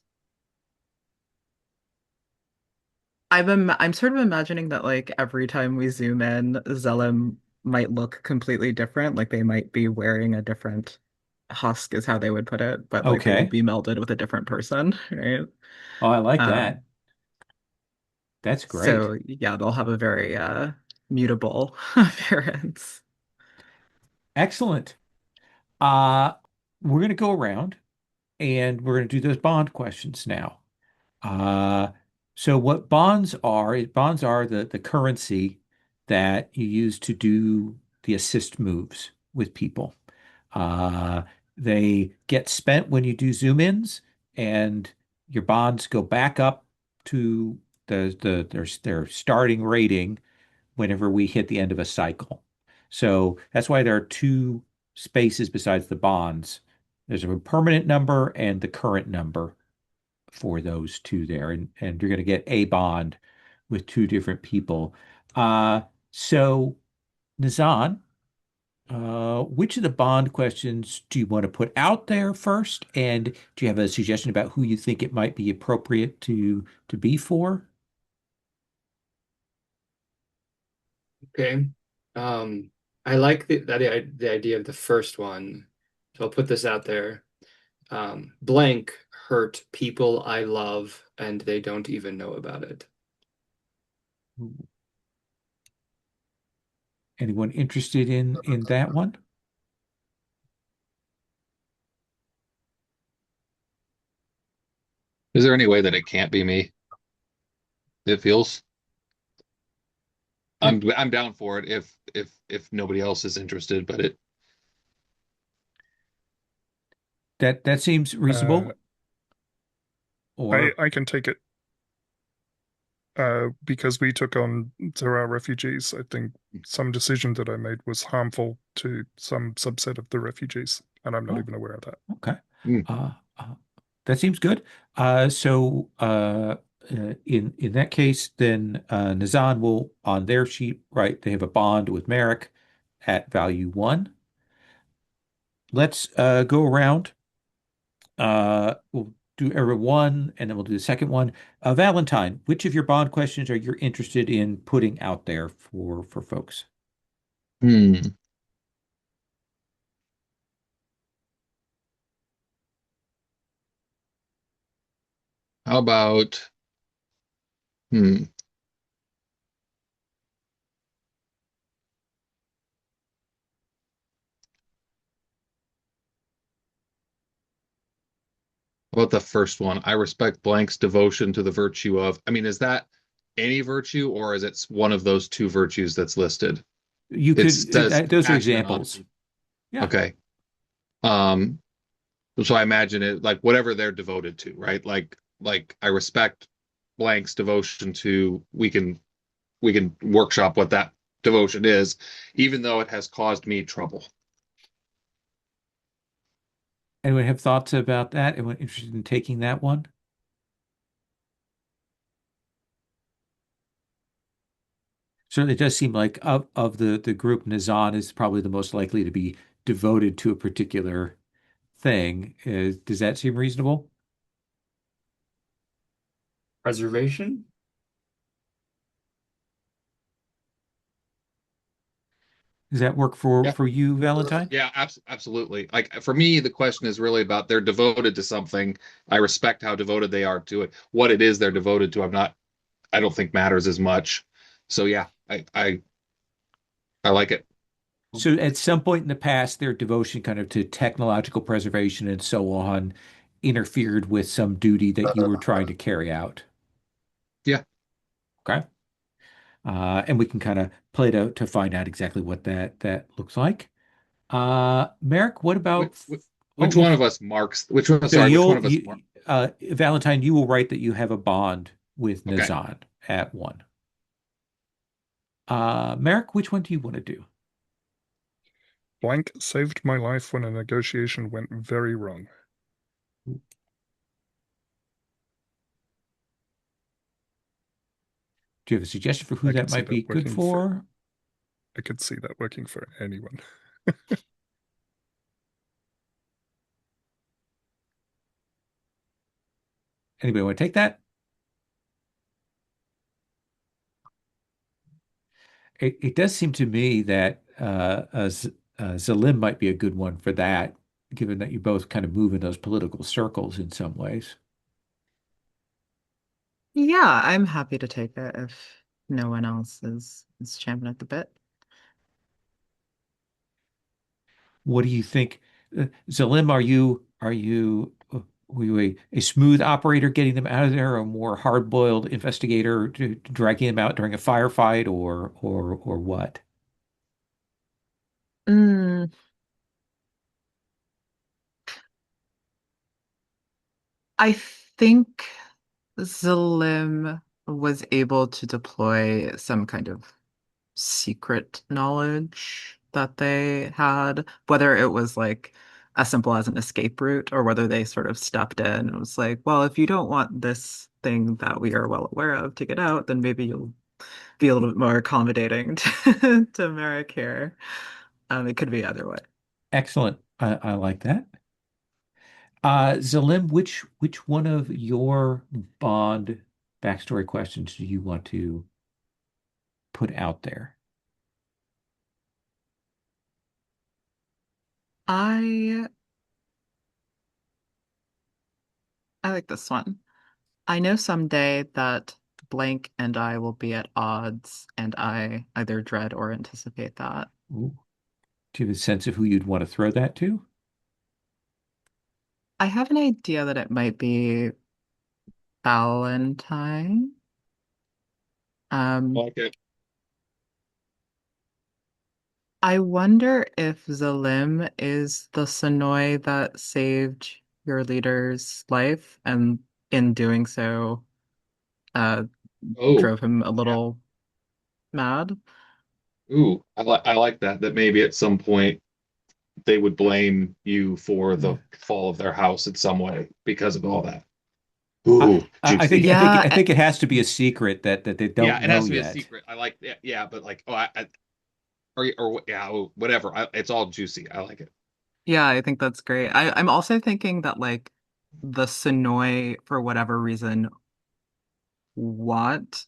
I'm sort of imagining that like every time we zoom in, Zellum might look completely different. Like they might be wearing a different husk is how they would put it, but like they will Okay. be melded with a different person, right? Oh, I like Um, that. That's great. so yeah, they'll have a very mutable appearance. Excellent. Uh, we're going to go around and we're going to do those bond questions now. Uh, so what bonds are the currency that you use to do the assist moves with people. Uh, they get spent when you do zoom ins, and your bonds go back up to their starting rating whenever we hit the end of a cycle. So that's why there are two spaces besides the bonds. There's a permanent number and the current number for those two there, and you're going to get a bond with two different people. Uh, so Nazan, which of the bond questions do you want to put out there first? And do you have a suggestion about who you think it might be appropriate to be for? Okay. I like the idea of the first one. So I'll put this out there. Blank hurt people I love and they don't even know about it. Anyone interested in that one? Is there any way that it can't be me? It feels I'm down for it if nobody else is interested, but it That seems Uh, reasonable. Or I can take it because we took on Zara refugees. I think some decision that I made was harmful to some subset of the refugees, and I'm not oh, even aware of that. okay. mm, That seems good. In that case, then Nazan will on their sheet write they have a bond with Merrick at value 1. Let's go around. We'll do every one, and then we'll do the second one. Valentine, which of your bond questions are you interested in putting out there for folks? hmm. How about hmm. How about the first one? I respect Blank's devotion to the virtue of. I mean, is that any virtue or is it one of those two virtues that's listed? You It could says those are compassion and examples. honesty. Yeah. Okay. Um, so I imagine it like whatever they're devoted to, right? Like I respect Blank's devotion to we can workshop what that devotion is, even though it has caused me trouble. Anyone have thoughts about that? Anyone interested in taking that one? Certainly, it does seem like of the group, Nazan is probably the most likely to be devoted to a particular thing. Does that seem reasonable? Preservation? Does that work Yeah. for you, Valentine? Yeah, absolutely. Like for me, the question is really about they're devoted to something. I respect how devoted they are to it. What it is they're devoted to, I don't think matters as much. So yeah, I like it. So at some point in the past, their devotion kind of to technological preservation and so on interfered with some duty that you were trying to carry out. Yeah. Okay. And we can kind of play to find out exactly what that looks like. Merrick, what Which, about which well, one of us marks which one? so Sorry, which one of us mark? Valentine, you will write that you have a bond with Okay. Nazan at 1. Merrick, which one do you want to do? Blank saved my life when a negotiation went very wrong. Do you have a suggestion for who I that could see might be that good working for. for? I could see that working for anyone. Anybody want to take that? It does seem to me that Zalim might be a good one for that, given that you both kind of move in those political circles in some ways. Yeah, I'm happy to take it if no one else is champing at the bit. What do you think? Zalim, were you a smooth operator getting them out of there, or a more hard-boiled investigator dragging them out during a firefight, or what? Mm, I think Zalim was able to deploy some kind of secret knowledge that they had, whether it was like as simple as an escape route or whether they sort of stepped in and was like, well, if you don't want this thing that we are well aware of to get out, then maybe you'll be a little bit more accommodating to Merrick here. It could be either way. Excellent. I like that. Zalim, which one of your Bond backstory questions do you want to put out there? I I like this one. I know someday that blank and I will be at odds, and I either dread or anticipate that. Ooh. Do you have a sense of who you'd want to throw that to? I have an idea that it might be Valentine. I Um, like it. I wonder if Zalim is the Sonoy that saved your leader's life, and in doing so, uh, Oh, drove him a yeah. little mad. Ooh, I like that. That maybe at some point they would blame you for the Yeah. fall of their house in some way because of all that. I, Ooh, I think juicy. I think Yeah, I think it has to be a secret that they Yeah, don't it has know to be a yet. secret. I like that. Yeah, but like, oh, or yeah, oh, whatever. It's all juicy. I like it. yeah, I think that's great. I'm also thinking that like the Sonoy, for whatever reason, want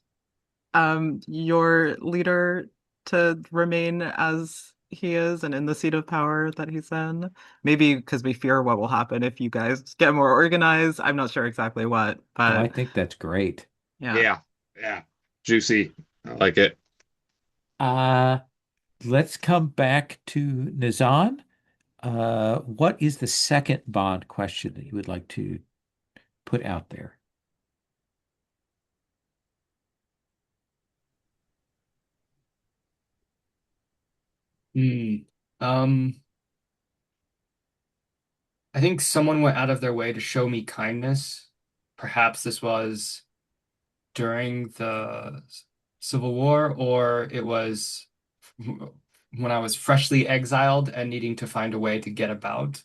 your leader to remain as he is and in the seat of power that he's in. Maybe because we fear what will happen if you guys get more organized. I'm not sure exactly what, Oh, I but think that's great. yeah. Yeah, yeah, juicy. I like it. Uh, let's come back to Nizan. What is the second Bond question that you would like to put out there? Hmm. Um, I think someone went out of their way to show me kindness. Perhaps this was during the Civil War, or it was when I was freshly exiled and needing to find a way to get about,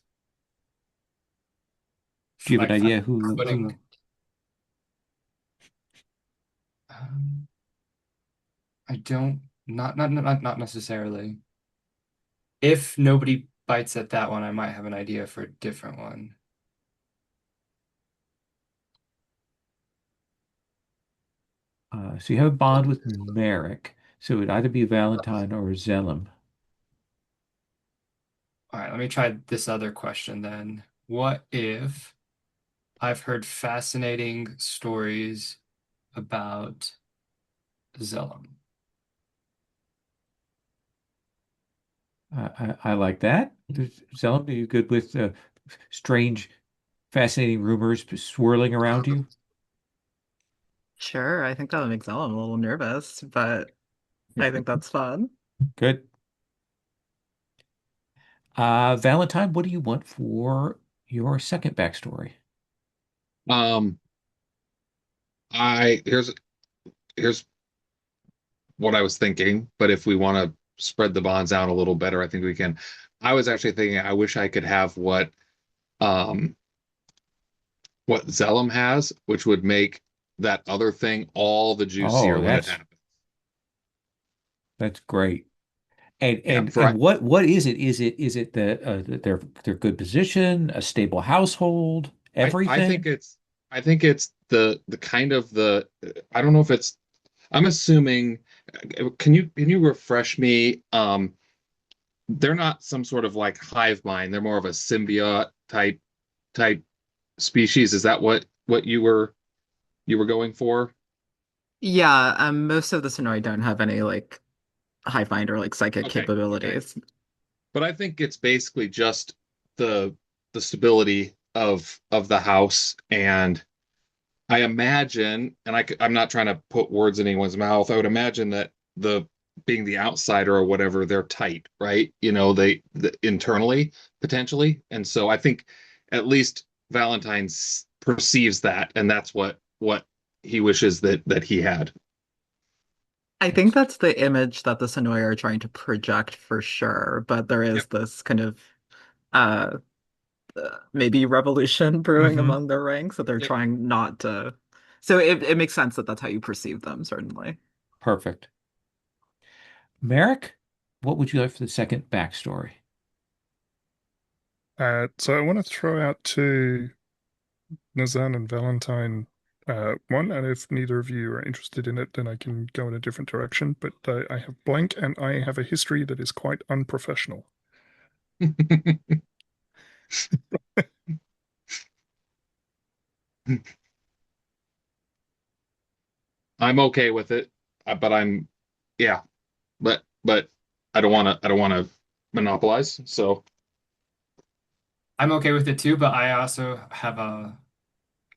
Do you have like an find idea my who? footing. Um, I don't, not necessarily. If nobody bites at that one, I might have an idea for a different one. So you have a bond with Merrick, so it would either be Valentine or Zellum. All right, let me try this other question then. What if I've heard fascinating stories about Zellum? I like that. Zellum, are you good with strange, fascinating rumors swirling around you? Sure, I think that would make Zella a little nervous, but I think that's fun. Good. Valentine, what do you want for your second backstory? Um, I here's what I was thinking, but if we want to spread the bonds out a little better, I think we can. I was actually thinking I wish I could have um what Zellum has, which would make that other thing all the Oh, juicier when it that's happens. That's great. And Yeah, and and what is it? Is it their good position, a stable household, I everything? think it's the kind of the I don't know if it's I'm assuming can you refresh me? They're not some sort of like hive mind. They're more of a symbiote type species. Is that what you were going for? Yeah, most of the Sonoi don't have any like hive mind or like psychic Okay, okay. capabilities. But I think it's basically just the the stability of the house, and I imagine, and I'm not trying to put words in anyone's mouth. I would imagine that the being the outsider or whatever, they're tight, right? Internally potentially, and so I think at least Valentine perceives that, and that's what he wishes that he had. I think that's the image that the Sonoi are trying to project for sure, but there is Yep. this kind of uh maybe revolution brewing Mm-hmm. among their ranks that they're Yep. trying not to. So it makes sense that that's how you perceive them, certainly. Perfect. Merrick, what would you like for the second backstory? So I want to throw out to Nazan and Valentine one, and if neither of you are interested in it, then I can go in a different direction. But I have blank, and I have a history that is quite unprofessional. I'm okay with it, but yeah, but I don't want to monopolize. So I'm okay with it too, but I also have a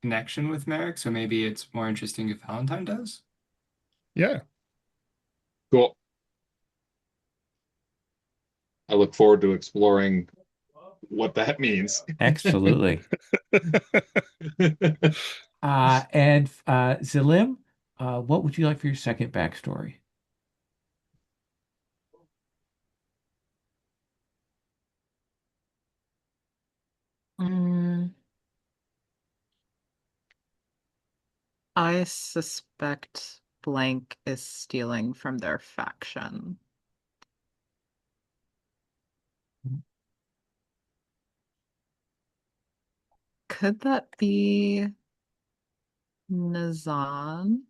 connection with Merrick, so maybe it's more interesting if Valentine does. Yeah. cool. I look forward to exploring what that means. Absolutely. And Zalim, what would you like for your second backstory? Mm, I suspect blank is stealing from their faction. Could that be Nazan?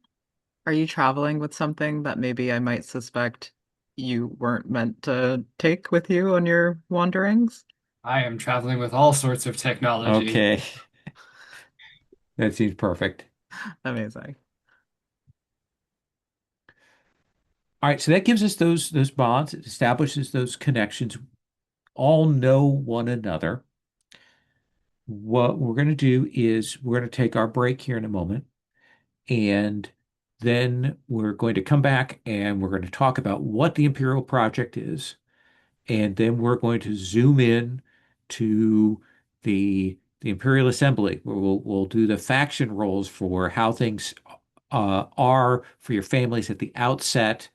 Are you traveling with something that maybe I might suspect you weren't meant to take with you on your wanderings? I am traveling with all sorts of technology. Okay, that seems perfect. Amazing. All right, so that gives us those bonds. It establishes those connections. All know one another. What we're going to do is we're going to take our break here in a moment, and then we're going to come back and we're going to talk about what the Imperial Project is, and then we're going to zoom in to the Imperial Assembly, where we'll do the faction roles for how things are for your families at the outset,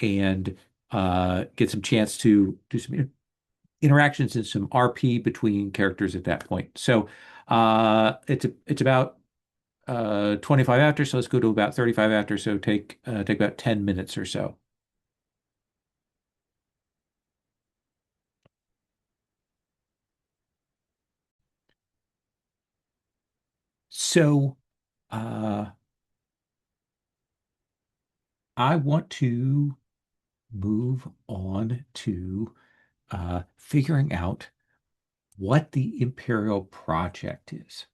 and get some chance to do some interactions and some RP between characters at that point. So it's about 25 after, so let's go to about 35 after. So take about 10 minutes or so. So uh, I want to move on to figuring out what the Imperial Project is.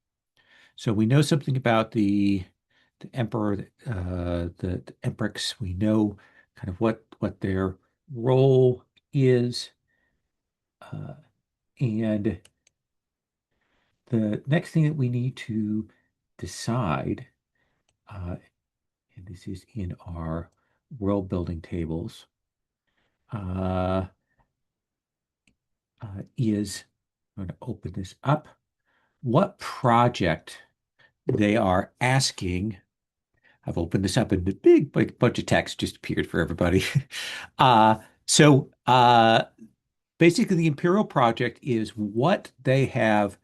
So we know something about the Emperor, the emperix. We know kind of what their role is, uh, and the next thing that we need to decide, and this is in our world building tables, uh, is I'm going to open this up. What project they are asking. I've opened this up and a big bunch of text just appeared for everybody. Uh, so basically, the Imperial Project is what they have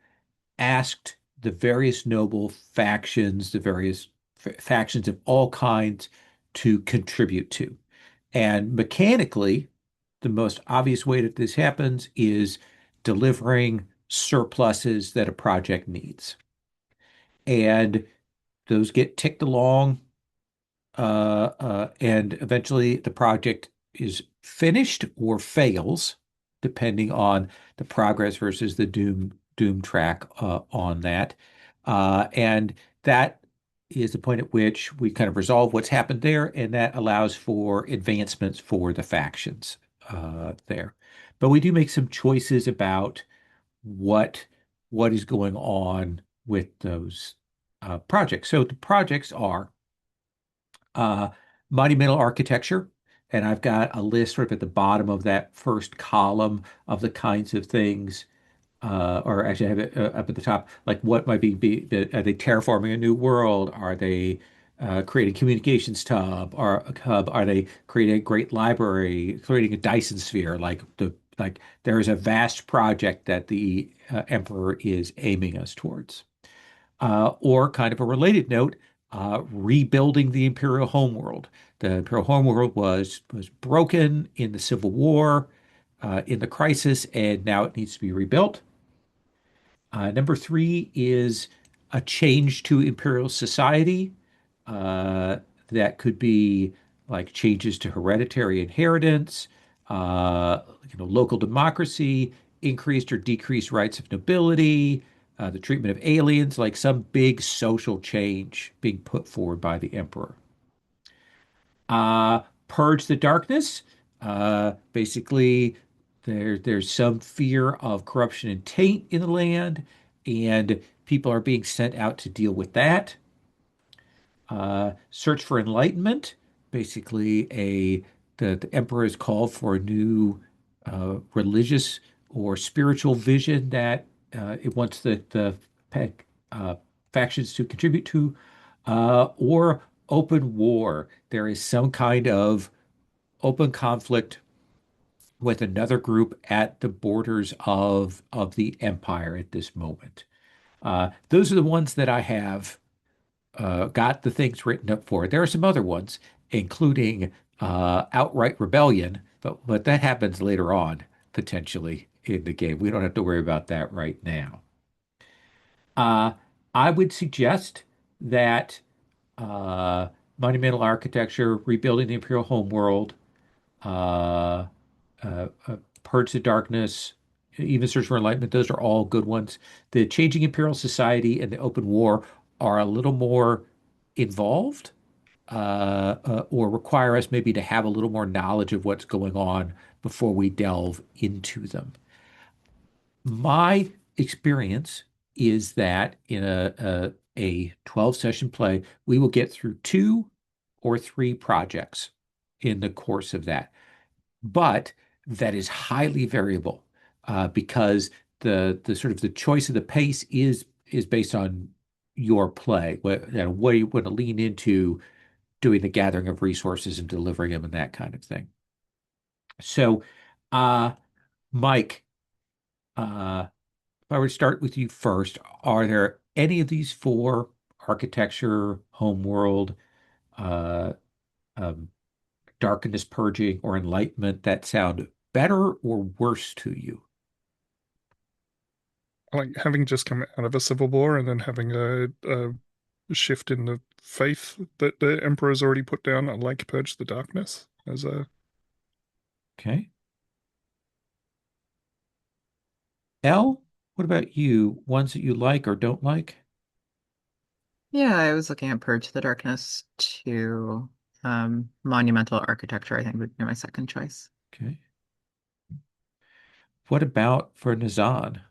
asked the various noble factions, the various factions of all kinds to contribute to. And mechanically, the most obvious way that this happens is delivering surpluses that a project needs. And those get ticked along, and eventually the project is finished or fails, depending on the progress versus the doom track on that. And that is the point at which we kind of resolve what's happened there, and that allows for advancements for the factions there. But we do make some choices about what what is going on with those projects. So the projects are uh, monumental architecture, and I've got a list sort of at the bottom of that first column of the kinds of things, or actually I have it up at the top, like what might are they terraforming a new world? Are they creating communications hub? Are they creating a great library, creating a Dyson sphere? Like there is a vast project that the Emperor is aiming us towards. Or kind of a related note, rebuilding the Imperial homeworld. The Imperial homeworld was broken in the Civil War, in the crisis, and now it needs to be rebuilt. Number three is a change to imperial society. Uh, that could be like changes to hereditary inheritance, local democracy, increased or decreased rights of nobility, the treatment of aliens, like some big social change being put forward by the emperor. Purge the darkness. Basically, there's some fear of corruption and taint in the land, and people are being sent out to deal with that. Search for enlightenment. Basically, the emperor has called for a new religious or spiritual vision that it wants the uh, factions to contribute to, or open war. There is some kind of open conflict with another group at the borders of the empire at this moment. Those are the ones that I have got the things written up for. There are some other ones, including outright rebellion, but that happens later on potentially in the game. We don't have to worry about that right now. Uh, I would suggest that uh, monumental architecture, rebuilding the Imperial homeworld, uh, Purge the Darkness, even Search for Enlightenment, those are all good ones. The Changing Imperial Society and the Open War are a little more involved, or require us maybe to have a little more knowledge of what's going on before we delve into them. My experience is that in a 12 session play, we will get through 2 or 3 projects in the course of that. But that is highly variable, because the sort of the choice of the pace is based on your play. What do you want to lean into doing the gathering of resources and delivering them and that kind of thing. So, uh, Mike, if I were to start with you first, are there any of these 4, architecture, homeworld, uh, um, darkness, purging, or enlightenment, that sound better or worse to you? Like having just come out of a civil war and then having a shift in the faith that the emperor's already put down, I like Purge the Darkness as a Okay. Elle, what about you? Ones that you like or don't like? Yeah, I was looking at Purge the Darkness to monumental architecture, I think would be my second choice. Okay. What about for Nazan?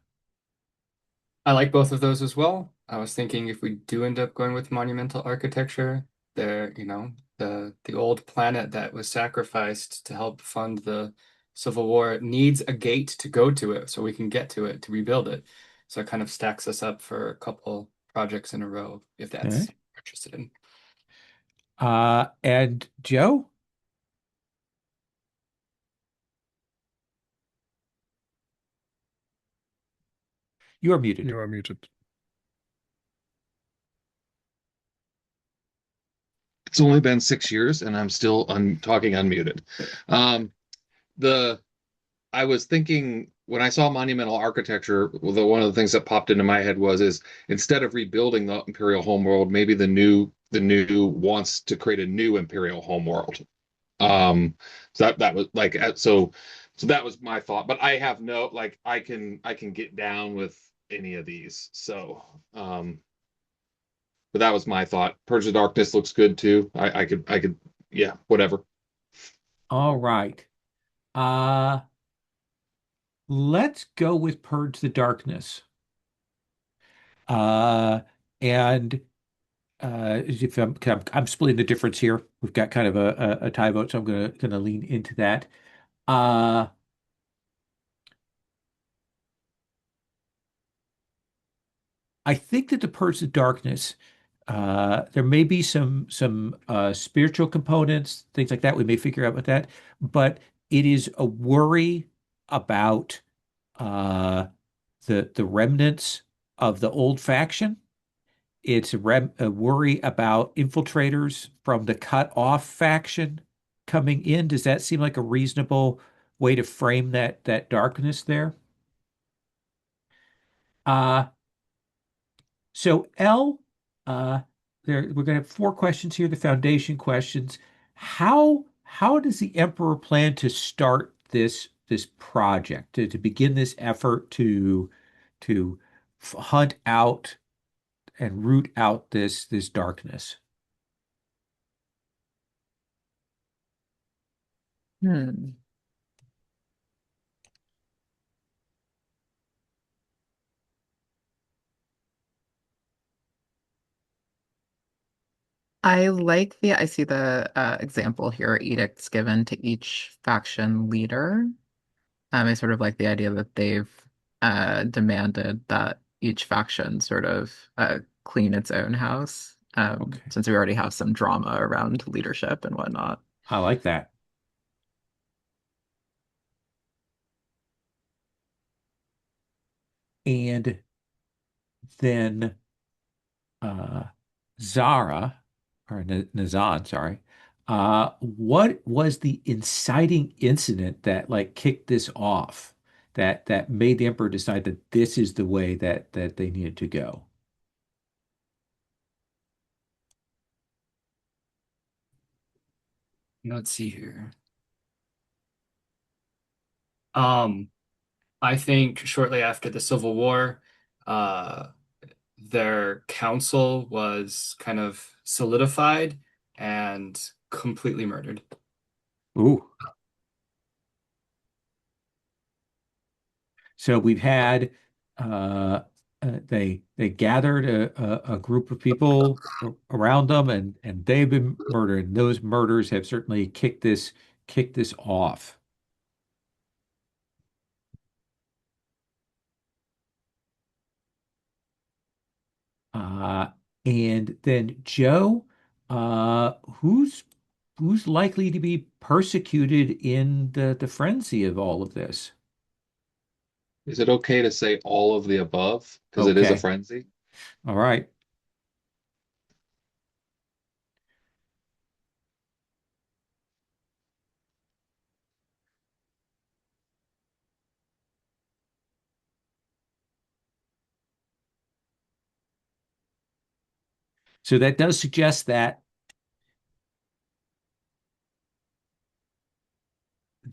I like both of those as well. I was thinking if we do end up going with monumental architecture, the old planet that was sacrificed to help fund the Civil War needs a gate to go to it so we can get to it to rebuild it. So it kind of stacks us up for a couple projects in a row if that's Okay. interested in. And Joe? You are muted. you are muted. It's only been 6 years, and I'm still talking unmuted. Um, the I was thinking when I saw monumental architecture, well, one of the things that popped into my head was is instead of rebuilding the Imperial homeworld, maybe the new wants to create a new Imperial homeworld. So that was like so that was my thought. But I have no like I can get down with any of these. But that was my thought. Purge of Darkness looks good too. I could yeah, whatever. All right. Uh, let's go with Purge the Darkness. Uh, and if I'm splitting the difference here. We've got kind of a tie vote, so I'm gonna lean into that. Uh, I think that the Purge of Darkness, there may be some spiritual components, things like that. We may figure out with that, but it is a worry about uh, the remnants of the old faction. It's a worry about infiltrators from the cut off faction coming in. Does that seem like a reasonable way to frame that darkness there? Uh, so L, uh, we're going to have four questions here, the foundation questions. How does the Emperor plan to start this project to begin this effort to hunt out and root out this darkness? Hmm. I see the example here, edicts given to each faction leader. I sort of like the idea that they've demanded that each faction sort of clean its own house, Okay, since we already have some drama around leadership and whatnot. I like that. And then uh, Zara, or Nazan, sorry, what was the inciting incident that like kicked this off, that made the emperor decide that this is the way that they needed to go? Let's see here. Um, I think shortly after the Civil War, uh, their council was kind of solidified and completely murdered. Ooh, so we've had they gathered a group of people around them, and they've been murdered. And those murders have certainly kicked this off. Uh, and then Joe, who's likely to be persecuted in the frenzy of all of this? Is it okay to say all of the above? Because it is a Okay, frenzy. all right. So that does suggest that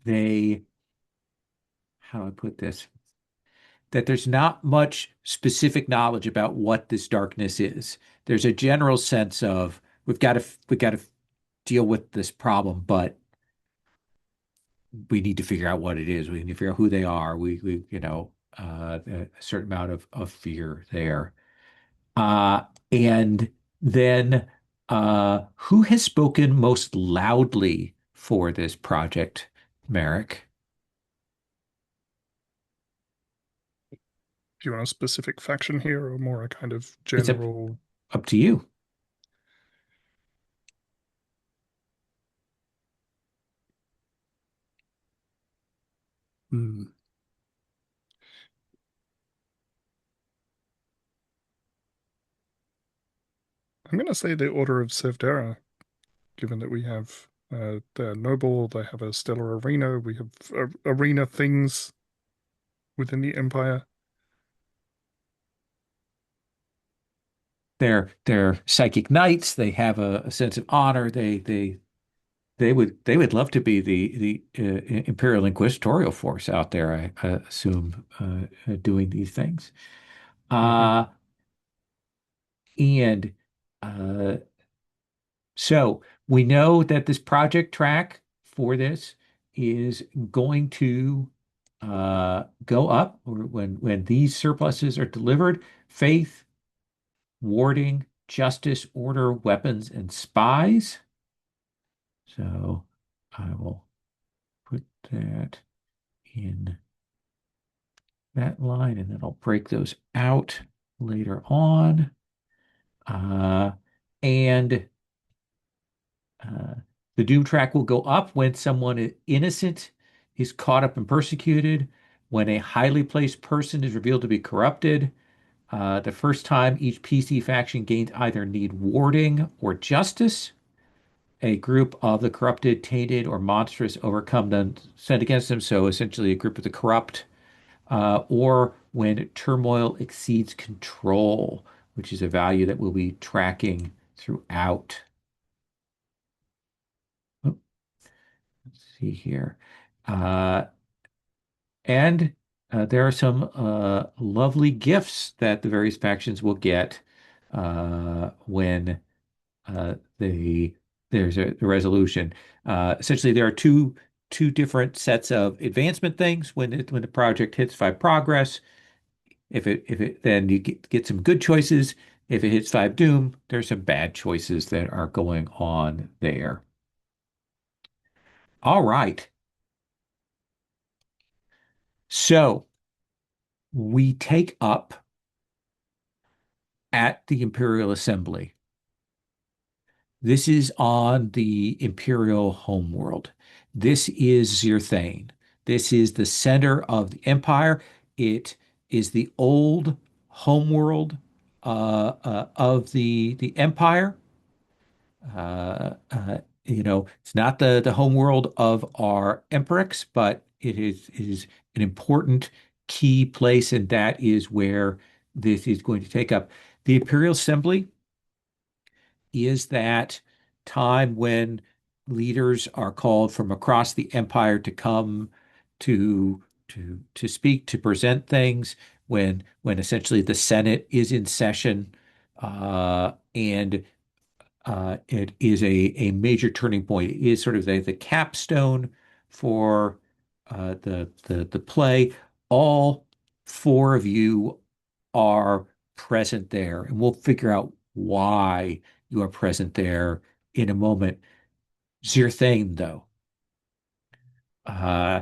they, how do I put this? That there's not much specific knowledge about what this darkness is. There's a general sense of we got to deal with this problem, but we need to figure out what it is. We need to figure out who they are. A certain amount of fear there. Uh, and then who has spoken most loudly for this project, Merrick? Do you want a specific faction here or more a kind of It's up general? up to you. Hmm. I'm going to say the Order of Sevdera. given that we have they're noble, they have a stellar arena, we have arena things within the Empire. They're psychic knights. They have a sense of honor. They would love to be the Imperial Inquisitorial force out there, I assume, doing these things. Mhm. And uh, so we know that this project track for this is going to go up, or when these surpluses are delivered: faith, warding, justice, order, weapons, and spies. So I will put that in that line, and then I'll break those out later on. Uh, and uh, the doom track will go up when someone innocent is caught up and persecuted, when a highly placed person is revealed to be corrupted, the first time each PC faction gains either need warding or justice, a group of the corrupted, tainted, or monstrous overcome them, sent against them. So essentially, a group of the corrupt, or when turmoil exceeds control, which is a value that we'll be tracking throughout. Oh, let's see here. Uh, and there are some lovely gifts that the various factions will get when there's a resolution. Essentially, there are two different sets of advancement things when the project hits 5 progress. If it then you get some good choices. If it hits 5 doom, there's some bad choices that are going on there. All right. So we take up at the Imperial Assembly. This is on the Imperial homeworld. This is Zirthane. This is the center of the Empire. It is the old homeworld of the Empire. It's not the homeworld of our empertrix, but it is an important key place, and that is where this is going to take up. The Imperial Assembly is that time when leaders are called from across the empire to come to speak, to present things, when essentially the Senate is in session, and it is a major turning point. It is sort of the capstone for the play. All 4 of you are present there, and we'll figure out why you are present there in a moment. Zirthane, though. Uh,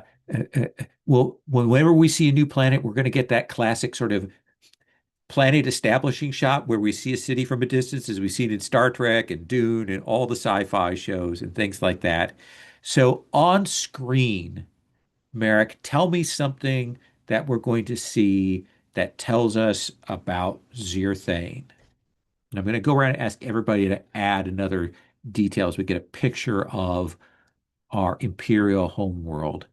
well, whenever we see a new planet, we're going to get that classic sort of planet establishing shot where we see a city from a distance, as we've seen in Star Trek and Dune and all the sci-fi shows and things like that. So on screen, Merrick, tell me something that we're going to see that tells us about Zirthane. And I'm going to go around and ask everybody to add another detail as we get a picture of our Imperial homeworld.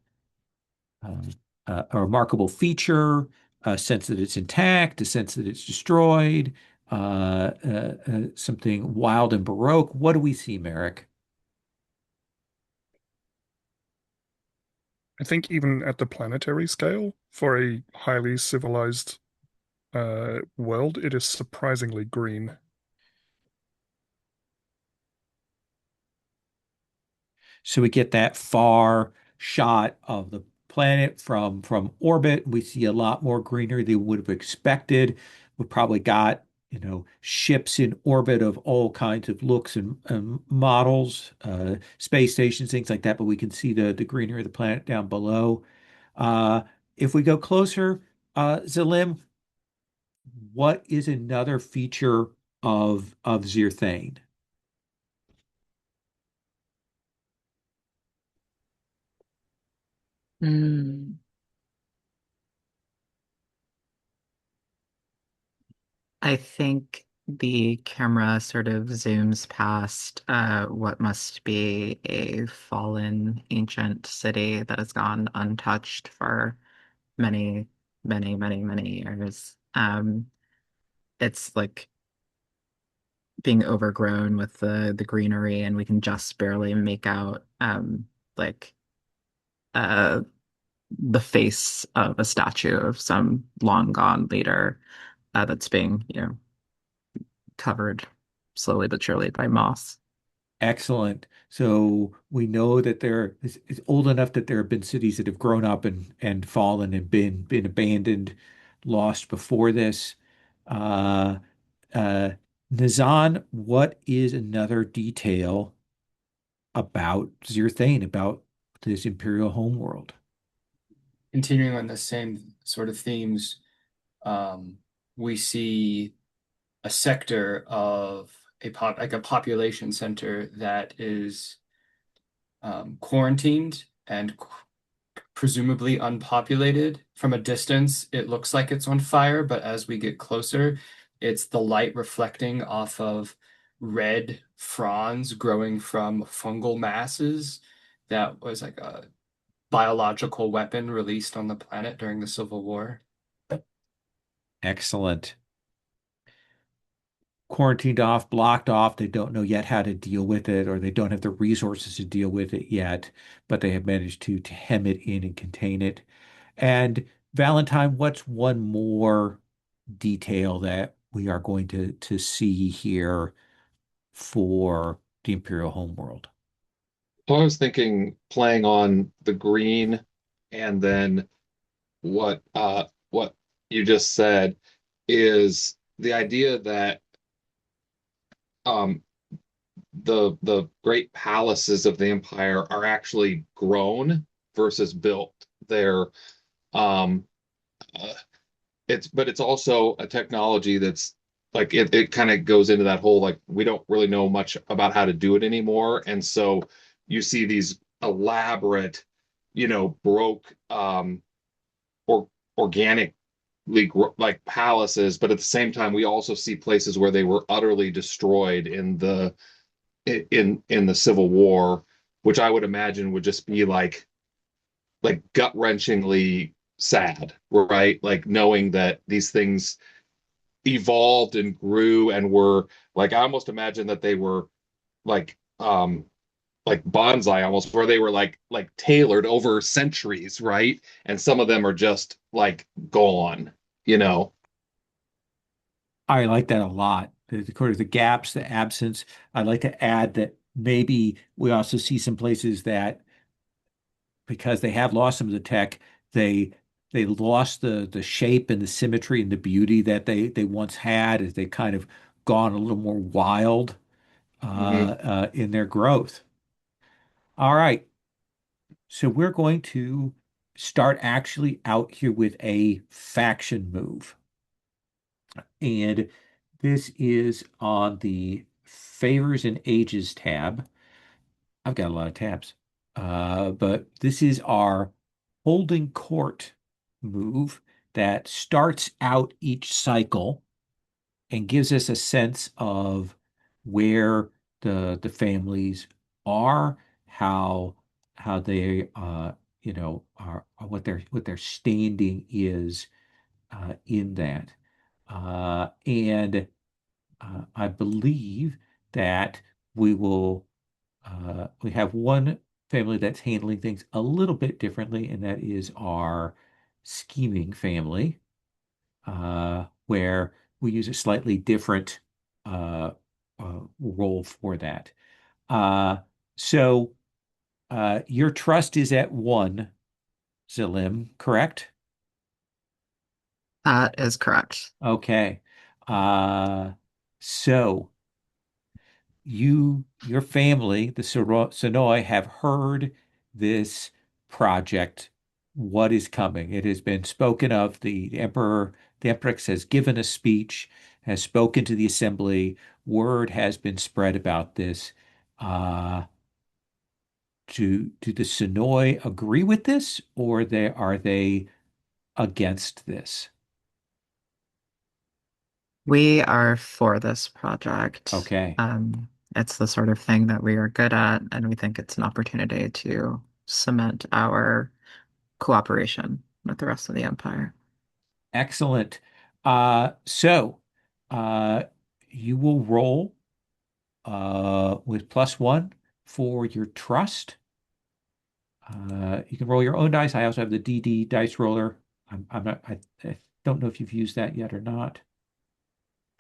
Um, a remarkable feature, a sense that it's intact, a sense that it's destroyed, something wild and baroque. What do we see, Merrick? I think even at the planetary scale, for a highly civilized world, it is surprisingly green. So we get that far shot of the planet from orbit. We see a lot more greenery than we would have expected. We probably got, ships in orbit of all kinds of looks and models, space stations, things like that. But we can see the greenery of the planet down below. Uh, if we go closer, Zalim, what is another feature of Zirthane? Mm, I think the camera sort of zooms past what must be a fallen ancient city that has gone untouched for many, many years. It's like being overgrown with the greenery, and we can just barely make out like uh the face of a statue of some long gone leader that's being, covered slowly but surely by moss. Excellent. So we know that it's old enough that there have been cities that have grown up and fallen and been abandoned, lost before this. Uh, uh, Nazan, what is another detail about Zirthane, about this Imperial homeworld? Continuing on the same sort of themes, um, we see a sector of like a population center that is quarantined and presumably unpopulated. From a distance, it looks like it's on fire, but as we get closer, it's the light reflecting off of red fronds growing from fungal masses that was like a biological weapon released on the planet during the Civil War. Excellent. Quarantined off, blocked off. They don't know yet how to deal with it, or they don't have the resources to deal with it yet, but they have managed to hem it in and contain it. And Valentine, what's one more detail that we are going to see here for the Imperial homeworld? Well, I was thinking playing on the green and then what you just said is the idea that um the great palaces of the empire are actually grown versus built. They're um uh, it's also a technology that's like it kind of goes into that whole like we don't really know much about how to do it anymore, and so you see these elaborate, broke or organically like palaces, but at the same time we also see places where they were utterly destroyed in the Civil War, which I would imagine would just be like gut-wrenchingly sad, right? Like knowing that these things evolved and grew and were like I almost imagine that they were like like bonsai almost, where they were like tailored over centuries, right? And some of them are just like gone, you know. I like that a lot. The gaps, the absence. I'd like to add that maybe we also see some places that because they have lost some of the tech, they they lost the shape and the symmetry and the beauty that they once had as they kind of gone a little more wild Mhm. in their growth. All right, so we're going to start actually out here with a faction move. And this is on the Favors and Ages tab. I've got a lot of tabs. But this is our holding court move that starts out each cycle and gives us a sense of where the families are, how they are what their standing is in that. And I believe that we have one family that's handling things a little bit differently, and that is our scheming family, where we use a slightly different uh, role for that. Uh, so your trust is at one, Zalim, correct? That is correct. Okay. Uh, so your family, the Sonoy, have heard this project, what is coming. It has been spoken of. The emperix has given a speech, has spoken to the assembly. Word has been spread about this. Uh, do the Sonoy agree with this, or are they against this? We are for this project. Okay. It's the sort of thing that we are good at, and we think it's an opportunity to cement our cooperation with the rest of the empire. Excellent. So uh, you will roll with +1 for your trust. You can roll your own dice. I also have the DD dice roller. I'm not, I don't know if you've used that yet or not.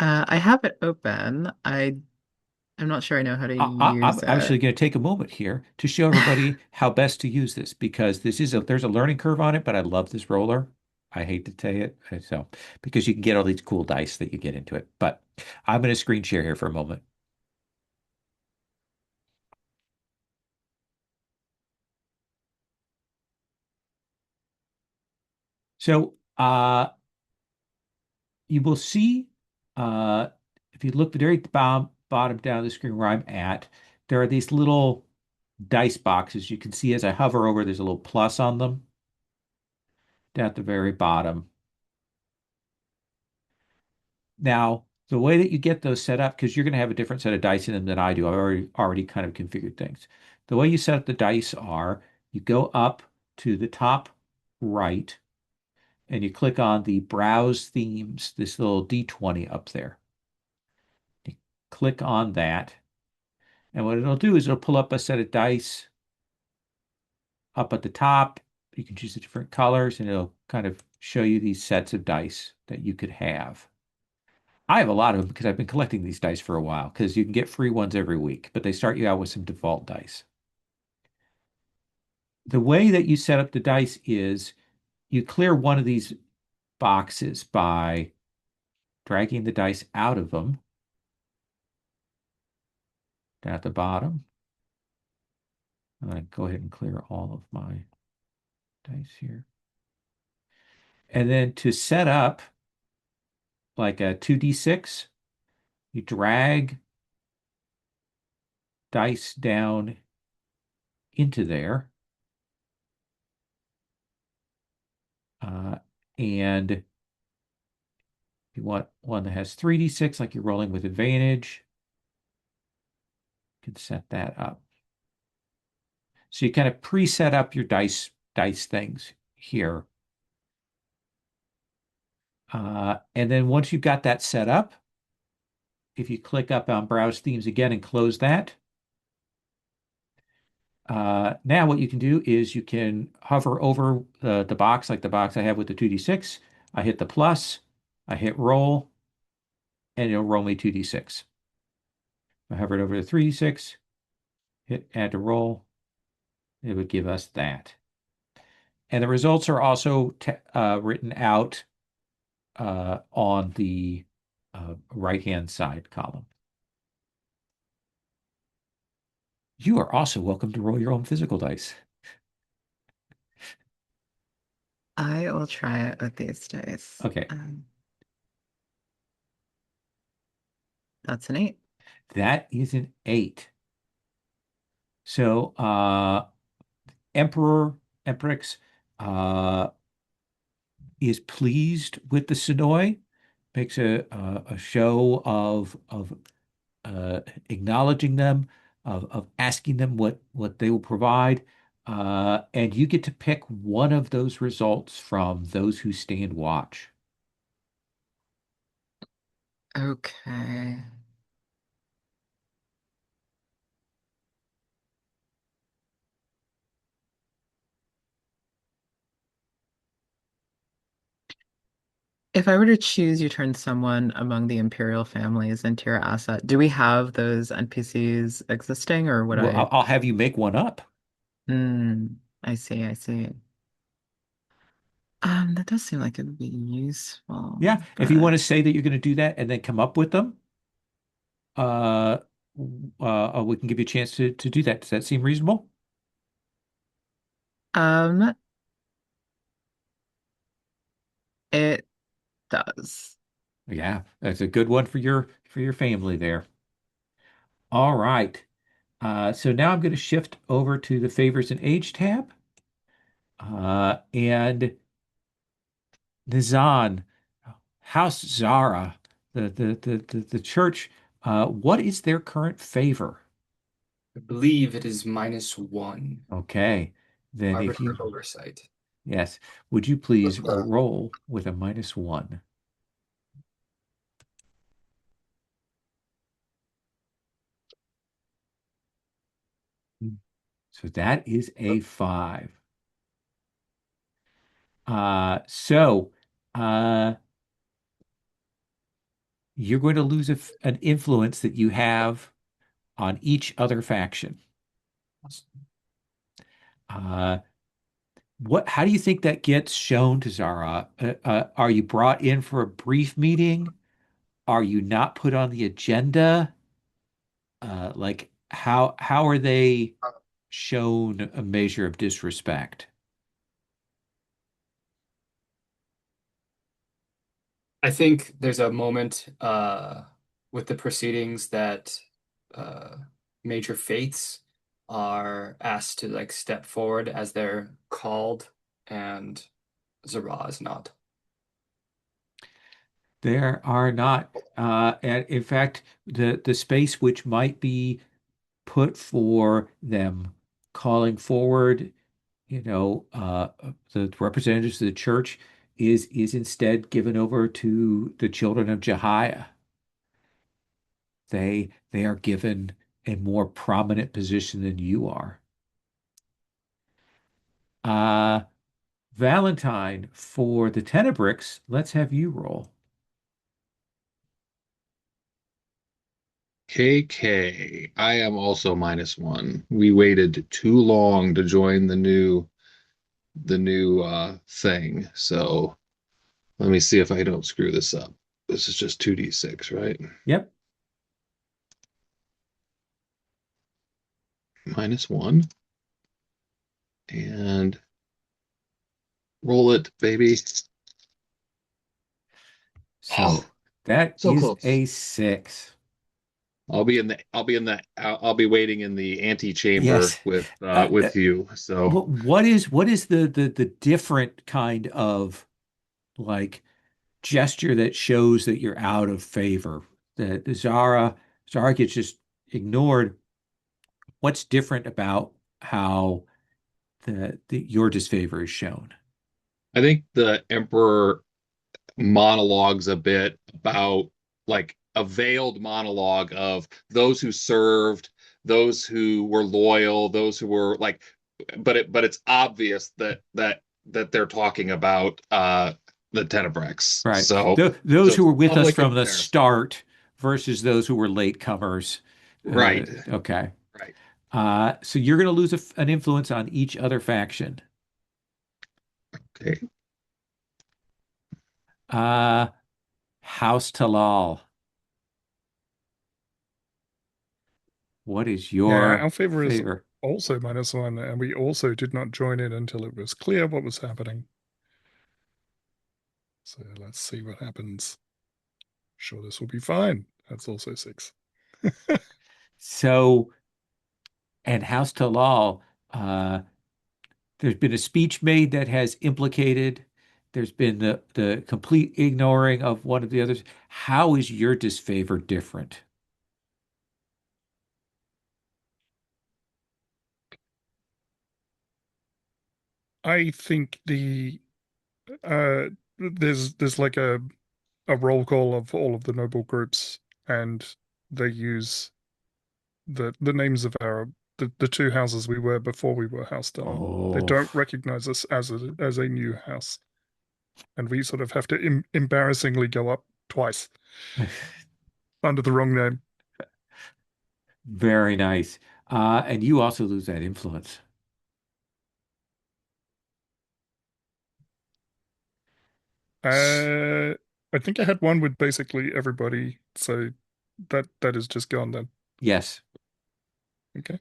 I have it open. I'm not sure I know how to I'm use actually it. going to take a moment here to show everybody how best to use this because there's a learning curve on it, but I love this roller. I hate to tell you so because you can get all these cool dice that you get into it. But I'm going to screen share here for a moment. So you will see if you look very at the bottom down of the screen where I'm at, there are these little dice boxes. You can see as I hover over, there's a little plus on them down at the very bottom. Now, the way that you get those set up, because you're going to have a different set of dice in them than I do, I've already kind of configured things. The way you set up the dice are you go up to the top right and you click on the Browse Themes, this little D20 up there. You click on that, and what it'll do is it'll pull up a set of dice up at the top. You can choose the different colors, and it'll kind of show you these sets of dice that you could have. I have a lot of them because I've been collecting these dice for a while because you can get free ones every week, but they start you out with some default dice. The way that you set up the dice is you clear one of these boxes by dragging the dice out of them down at the bottom. I'm going to go ahead and clear all of my dice here. And then to set up like a 2d6, you drag dice down into there. And if you want one that has 3d6, like you're rolling with advantage, you can set that up. So you kind of preset up your dice things here. And then once you've got that set up, if you click up on Browse Themes again and close that, now what you can do is you can hover over the box, like the box I have with the 2d6. I hit the plus, I hit roll, and it'll roll me 2d6. I hover it over the 3d6, hit add to roll, it would give us that. And the results are also written out on the right-hand side column. You are also welcome to roll your own physical dice. I will try it with these dice. Okay. That's an 8. That is an 8. So empertrix is pleased with the Sonoy, makes a show of acknowledging them, of asking them what they will provide, and you get to pick one of those results from those who stand watch. Okay. If I were to choose you turn someone among the Imperial families into your asset, do we have those NPCs existing or would Well, I? I'll have you make one up. I see, I see. That does seem like it would be useful, Yeah, if you want but to say that you're going to do that and then come up with them, uh, we can give you a chance to do that. Does that seem reasonable? um, it does. Yeah, that's a good one for your family there. All right. So now I'm going to shift over to the favors and age tab. And Nizan, House Zara, the church. What is their current favor? I believe it is -1. Okay. Then if Arbiter you, of Oversight. yes, would you please roll with a -1? So that is a 5. So uh, you're going to lose an influence that you have on each other faction. Uh, how do you think that gets shown to Zara? Are you brought in for a brief meeting? Are you not put on the agenda? Like how are they shown a measure of disrespect? I think there's a moment with the proceedings that uh, major faiths are asked to like step forward as they're called, and Zara is not. There are not, and in fact, the space which might be put for them calling forward, the representatives of the church is instead given over to the children of Jehiah. They are given a more prominent position than you are. Uh, Valentine, for the Tenebrix, let's have you roll. KK. I am also -1. We waited too long to join the new thing. So let me see if I don't screw this up. This is just 2d6, right? Yep. -1. And roll it, baby. So Oh, that so is close. a 6. I'll be waiting in the antechamber Yes. with you. So What is the different kind of like gesture that shows that you're out of favor? That Zara gets just ignored. What's different about how your disfavor is shown? I think the Emperor monologues a bit about like a veiled monologue of those who served, those who were loyal, those who were like, but it's obvious that they're talking about the Tenebrex. Right. So Those so who it's were with us public from the embarrassment. start versus those who were latecomers. Right. Okay. Right. So you're going to lose an influence on each other faction. Okay. Uh, House Talal. What is Yeah, your our favor is favor? also -1, and we also did not join in until it was clear what was happening. So let's see what happens. Sure, this will be fine. That's also 6. So, and House Talal, uh, there's been a speech made that has implicated. There's been the complete ignoring of one of the others. How is your disfavor different? I think there's like a roll call of all of the noble groups, and they use the names of the two houses we were before we were House Dalal. They Oh, don't recognize us as a new house, and we sort of have to embarrassingly go up twice under the wrong name. very nice. And you also lose that influence. I think I had one with basically everybody, so that is just gone then. Yes, Okay.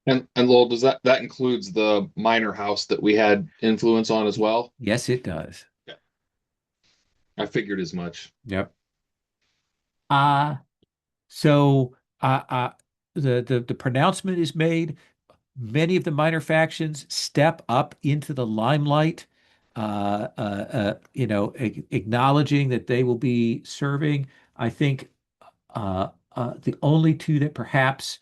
And Lowell, does that includes the minor house that we had influence on as well? yes, it does. Yeah. I figured as much. Yep. Uh, so uh, uh, the pronouncement is made. Many of the minor factions step up into the limelight, acknowledging that they will be serving. I think the only two that perhaps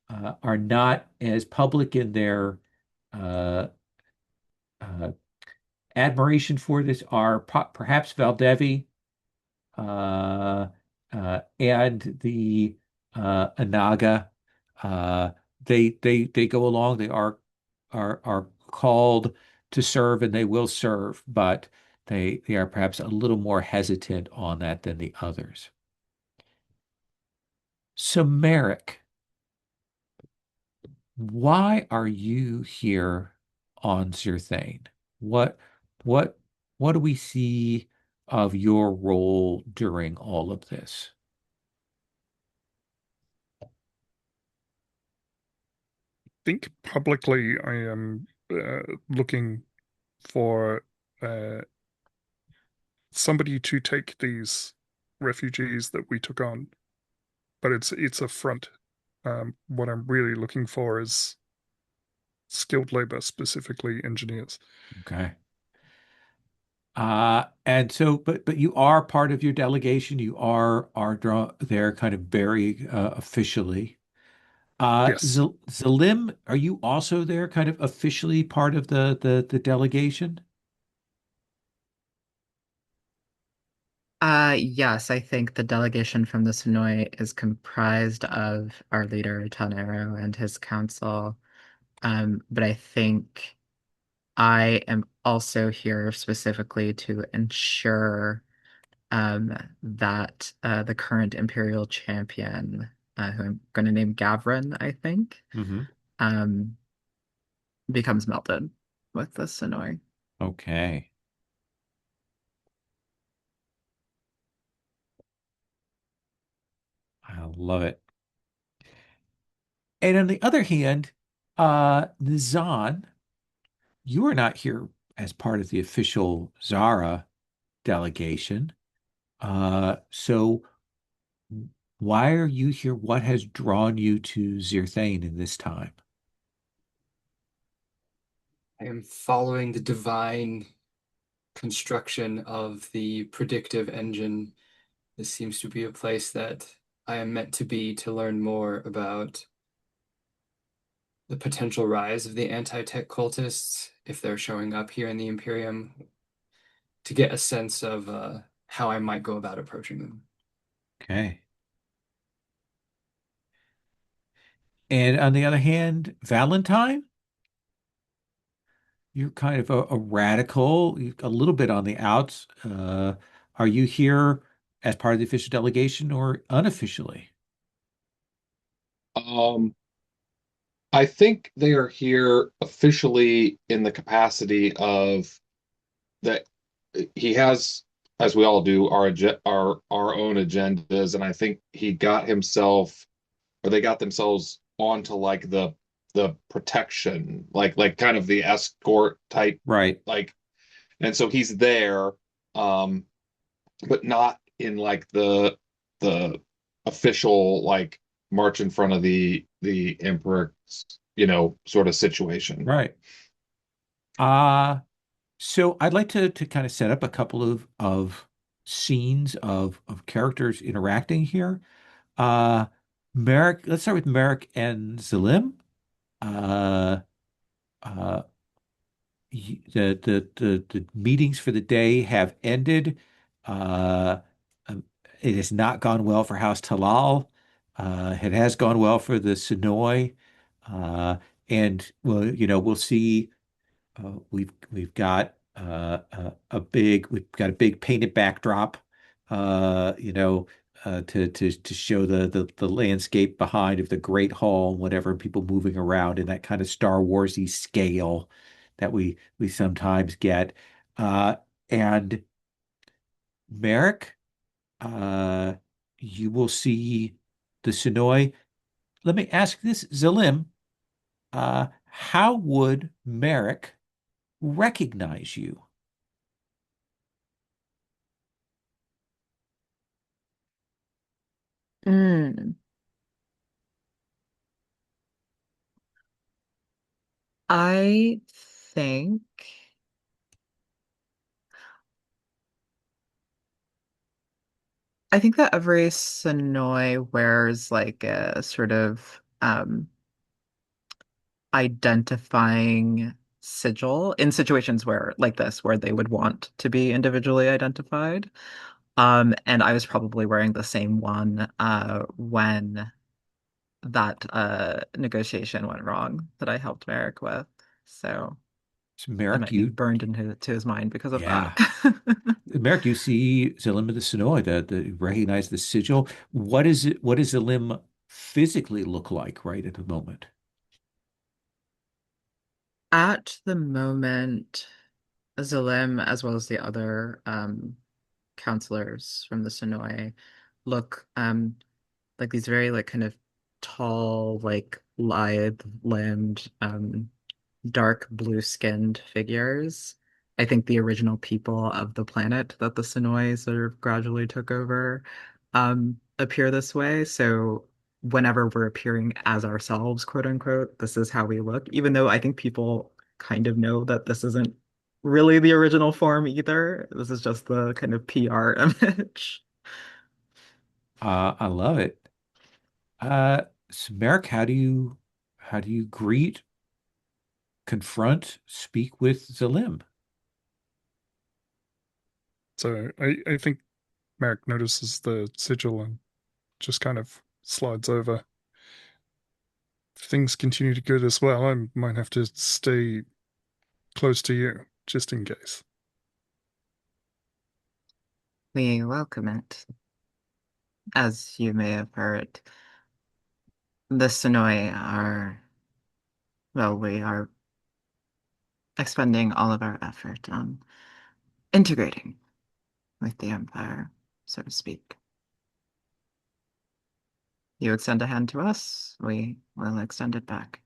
are not as public in their uh, uh, admiration for this are perhaps Valdevi and the Anaga. Uh, they go along. They are called to serve, and they will serve, but they are perhaps a little more hesitant on that than the others. So, Merrick, why are you here on Zerthane? What what what do we see of your role during all of this? Think publicly I am looking for somebody to take these refugees that we took on, but it's a front. What I'm really looking for is skilled labor, specifically engineers. Okay. And so, but you are part of your delegation. You are there kind of very Yes. Zalim, are you also there kind of officially part of the delegation? Yes, I think the delegation from the Sonoy is comprised of our leader, Tanero, and his council. But I think I am also here specifically to ensure that the current Imperial champion, who I'm going to name Gavrin, I think, Hmm. um, becomes melted with the Sonoy. Okay. I love it. And on the other hand, Nizan, you are not here as part of the official Zara delegation. So why are you here? What has drawn you to Zirthane in this time? I am following the divine construction of the predictive engine. This seems to be a place that I am meant to be to learn more about the potential rise of the anti-tech cultists if they're showing up here in the Imperium, to get a sense of how I might go about approaching them. Okay. And on the other hand, Valentine, you're kind of a radical, a little bit on the outs. Are you here as part of the official delegation or unofficially? Um, I think they are here officially in the capacity of that he has, as we all do, our own agendas, and I think he got himself, or they got themselves onto like the protection, like kind of the escort type, Right. like, and so he's there, um, but not in like the official like march in front of the emperor, sort of situation. Right. So I'd like to kind of set up a couple of scenes of characters interacting here. Uh Merrick, let's start with Merrick and Zalim. Uh uh the meetings for the day have ended. Uh um, it has not gone well for House Talal. It has gone well for the Sonoy. And well, we'll see. We've got a big painted backdrop, to show the landscape behind of the Great Hall and whatever, people moving around in that kind of Star Warsy scale that we sometimes get. Uh, and Merrick, uh, you will see the Sonoy. Let me ask this, Zalim, how would Merrick recognize you? Mm. I think I think that every Sonoy wears like a sort of identifying sigil in situations where like this where they would want to be individually identified. And I was probably wearing the same one when that negotiation went wrong that I helped Merrick with. So So it Merrick, might be you, burned into to his mind because of that. yeah. Merrick, you see Zelim of the Sonoy, recognize the sigil. What is it? What does Zelim physically look like right at the moment? At the moment, Zalem, as well as the other counselors from the Sonoy, look like these very like kind of tall, like lithe-limbed, dark blue-skinned figures. I think the original people of the planet that the Sonoy sort of gradually took over appear this way. So whenever we're appearing as ourselves, quote unquote, this is how we look, even though I think people kind of know that this isn't really the original form either. This is just the kind of PR image. I love it. So Merrick, how do you greet, confront, speak with Zelim? So I think Merrick notices the sigil and just kind of slides over. If things continue to go this well, I might have to stay close to you, just in case. We welcome it. As you may have heard, the Sonoy are, well, we are expending all of our effort on integrating with the Empire, so to speak. You extend a hand to us, we will extend it back.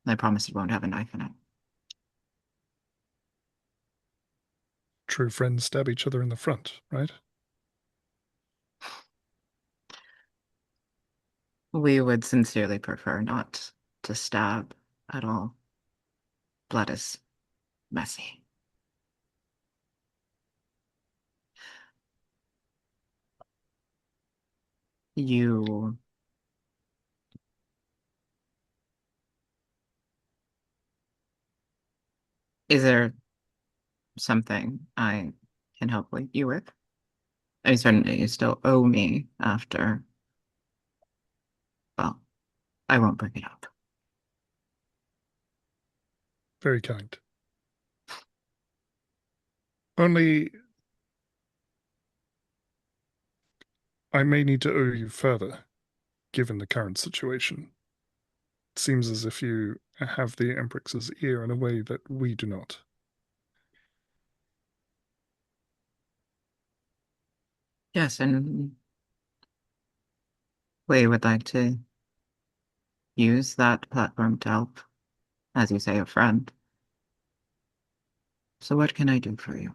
I promise it won't have a knife in it. True friends stab each other in the front, right? We would sincerely prefer not to stab at all. Blood is messy. You, is there something I can help with you with? I mean, certainly you still owe me after, well, I won't bring it up. Very kind. Only I may need to owe you further, given the current situation. It seems as if you have the Emprix's ear in a way that we do not. Yes, and we would like to use that platform to help, as you say, a friend. So what can I do for you?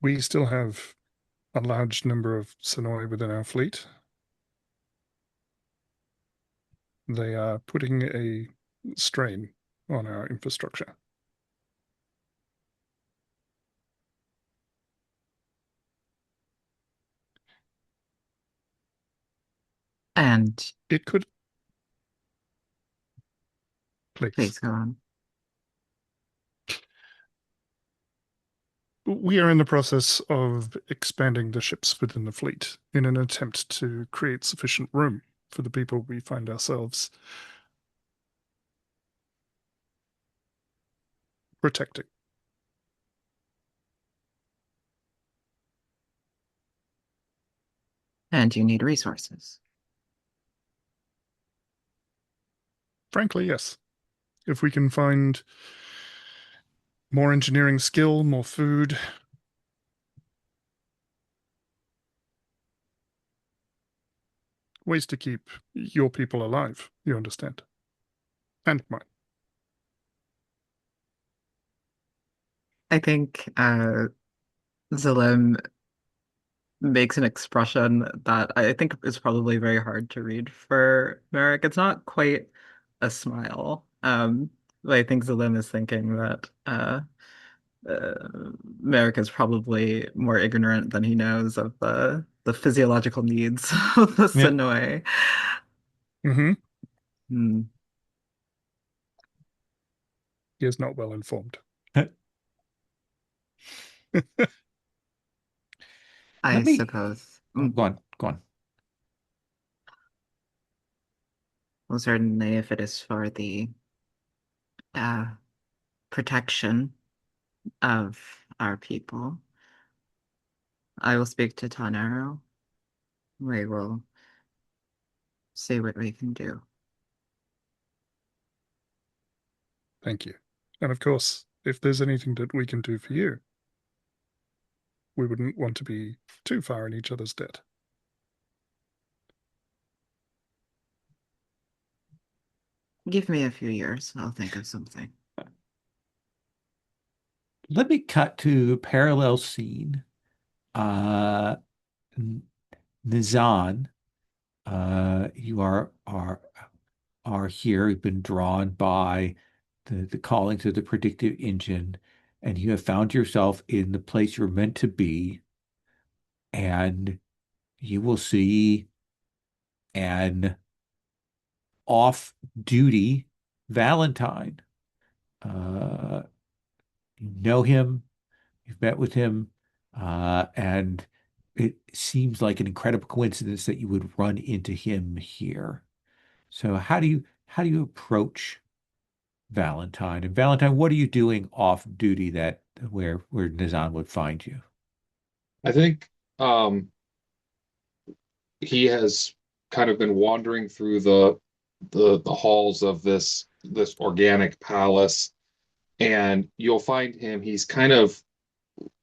We still have a large number of Sonoy within our fleet. They are putting a strain on our infrastructure. And It could, please. please go on. We are in the process of expanding the ships within the fleet in an attempt to create sufficient room for the people we find ourselves protecting. And you need resources. Frankly, yes. If we can find more engineering skill, more food, ways to keep your people alive, you understand, and mine. I think Zalem makes an expression that I think is probably very hard to read for Merrick. It's not quite a smile. I think Zalim is thinking that Merrick is probably more ignorant than he knows of the physiological needs of the Yeah. Senoi. Hmm. Hmm. He is not well informed. I Let me suppose. go on, go on. Well, certainly if it is for the uh, protection of our people, I will speak to Tanaro. We will see what we can do. Thank you. And of course, if there's anything that we can do for you, we wouldn't want to be too far in each other's debt. Give me a few years. I'll think of something. Let me cut to a parallel scene. Uh, Nizan, you are here. You've been drawn by the callings of the predictive engine, and you have found yourself in the place you're meant to be, and you will see an off-duty Valentine. Uh, you know him, you've met with him, and it seems like an incredible coincidence that you would run into him here. So how do you approach Valentine? And Valentine, what are you doing off duty that where Nizan would find you? I think he has kind of been wandering through the halls of this organic palace, and you'll find him. He's kind of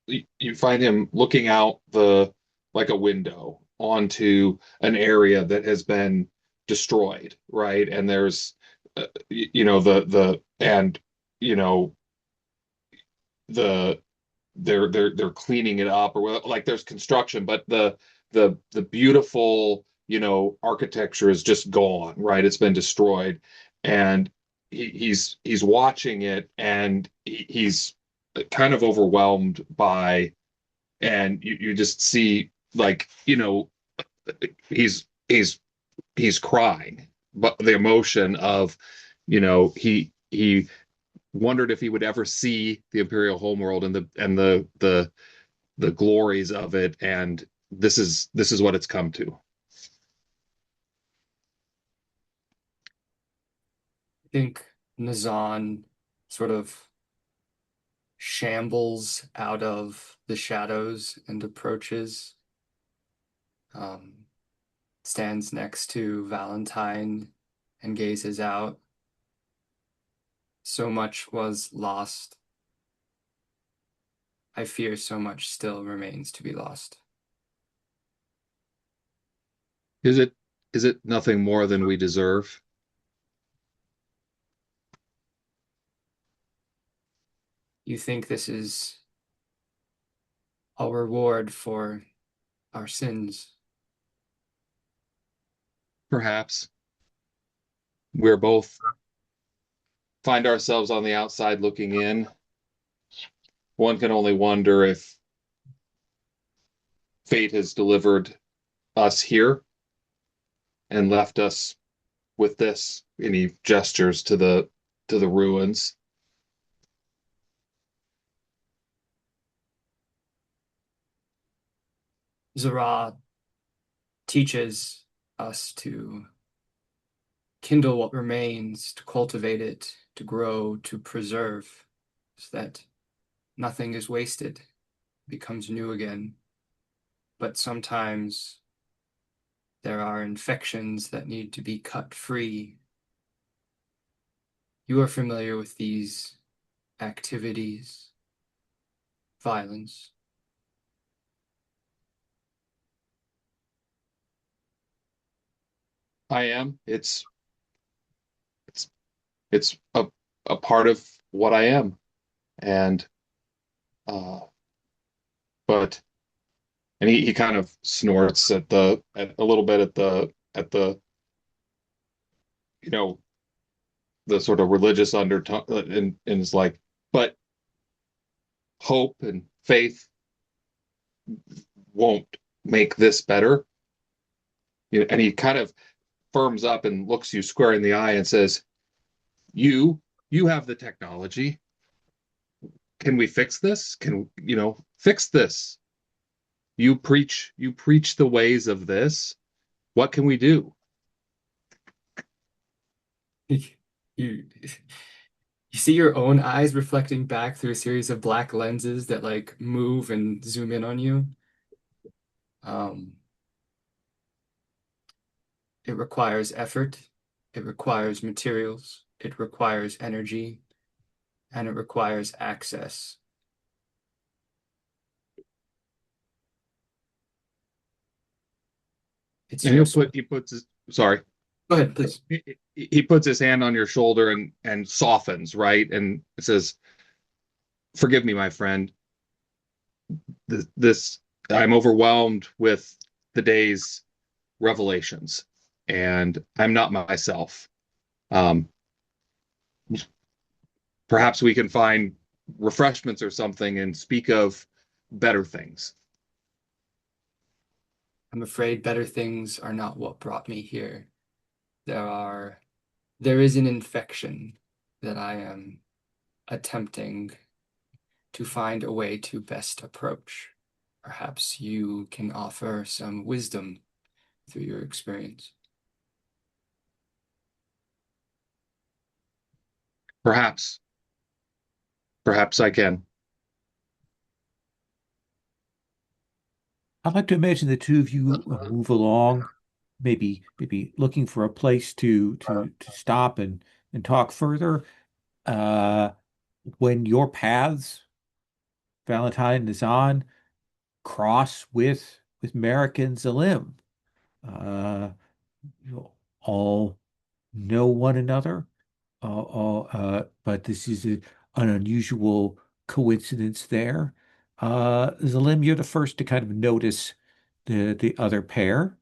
you find him looking out the like a window onto an area that has been destroyed, right? And there's the and you know the they're cleaning it up, or like there's construction, but the beautiful architecture is just gone, right? It's been destroyed, and he's watching it, and he's kind of overwhelmed by, and you just see, like, he's he's he's crying, but the emotion of, he wondered if he would ever see the Imperial homeworld and the glories of it, and this is what it's come to. I think Nazan sort of shambles out of the shadows and approaches, um, stands next to Valentine and gazes out. So much was lost. I fear so much still remains to be lost. Is it nothing more than we deserve? You think this is a reward for our sins? Perhaps. We're both find ourselves on the outside looking in. One can only wonder if fate has delivered us here and left us with this. Any gestures to the ruins. Zara teaches us to kindle what remains, to cultivate it, to grow, to preserve, so that nothing is wasted, becomes new again. But sometimes there are infections that need to be cut free. You are familiar with these activities, violence. I am. It's a part of what I am, and uh, but and he kind of snorts at a little bit at the you know the sort of religious undertone, and is like, but hope and faith won't make this better. And he kind of firms up and looks you square in the eye and says, "You, you have the technology. Can we fix this? Can fix this? You preach the ways of this. What can we do?" You, you see your own eyes reflecting back through a series of black lenses that like move and zoom in on you. Um, it requires effort, it requires materials, it requires energy, and it requires access. It's And just he puts his sorry. Go ahead, please. He puts his hand on your shoulder and softens, right? And it says, "Forgive me, my friend. This I'm overwhelmed with the day's revelations, and I'm not myself. Um, Perhaps we can find refreshments or something and speak of better things." I'm afraid better things are not what brought me here. There is an infection that I am attempting to find a way to best approach. Perhaps you can offer some wisdom through your experience. Perhaps, perhaps I can. I'd like to imagine the two of you move along, maybe looking for a place to stop and talk further. Uh, when your paths, Valentine and Zahn, cross with Merrick and Zalim, uh, you all know one another. But this is an unusual coincidence there. Zalim, you're the first to kind of notice the other pair.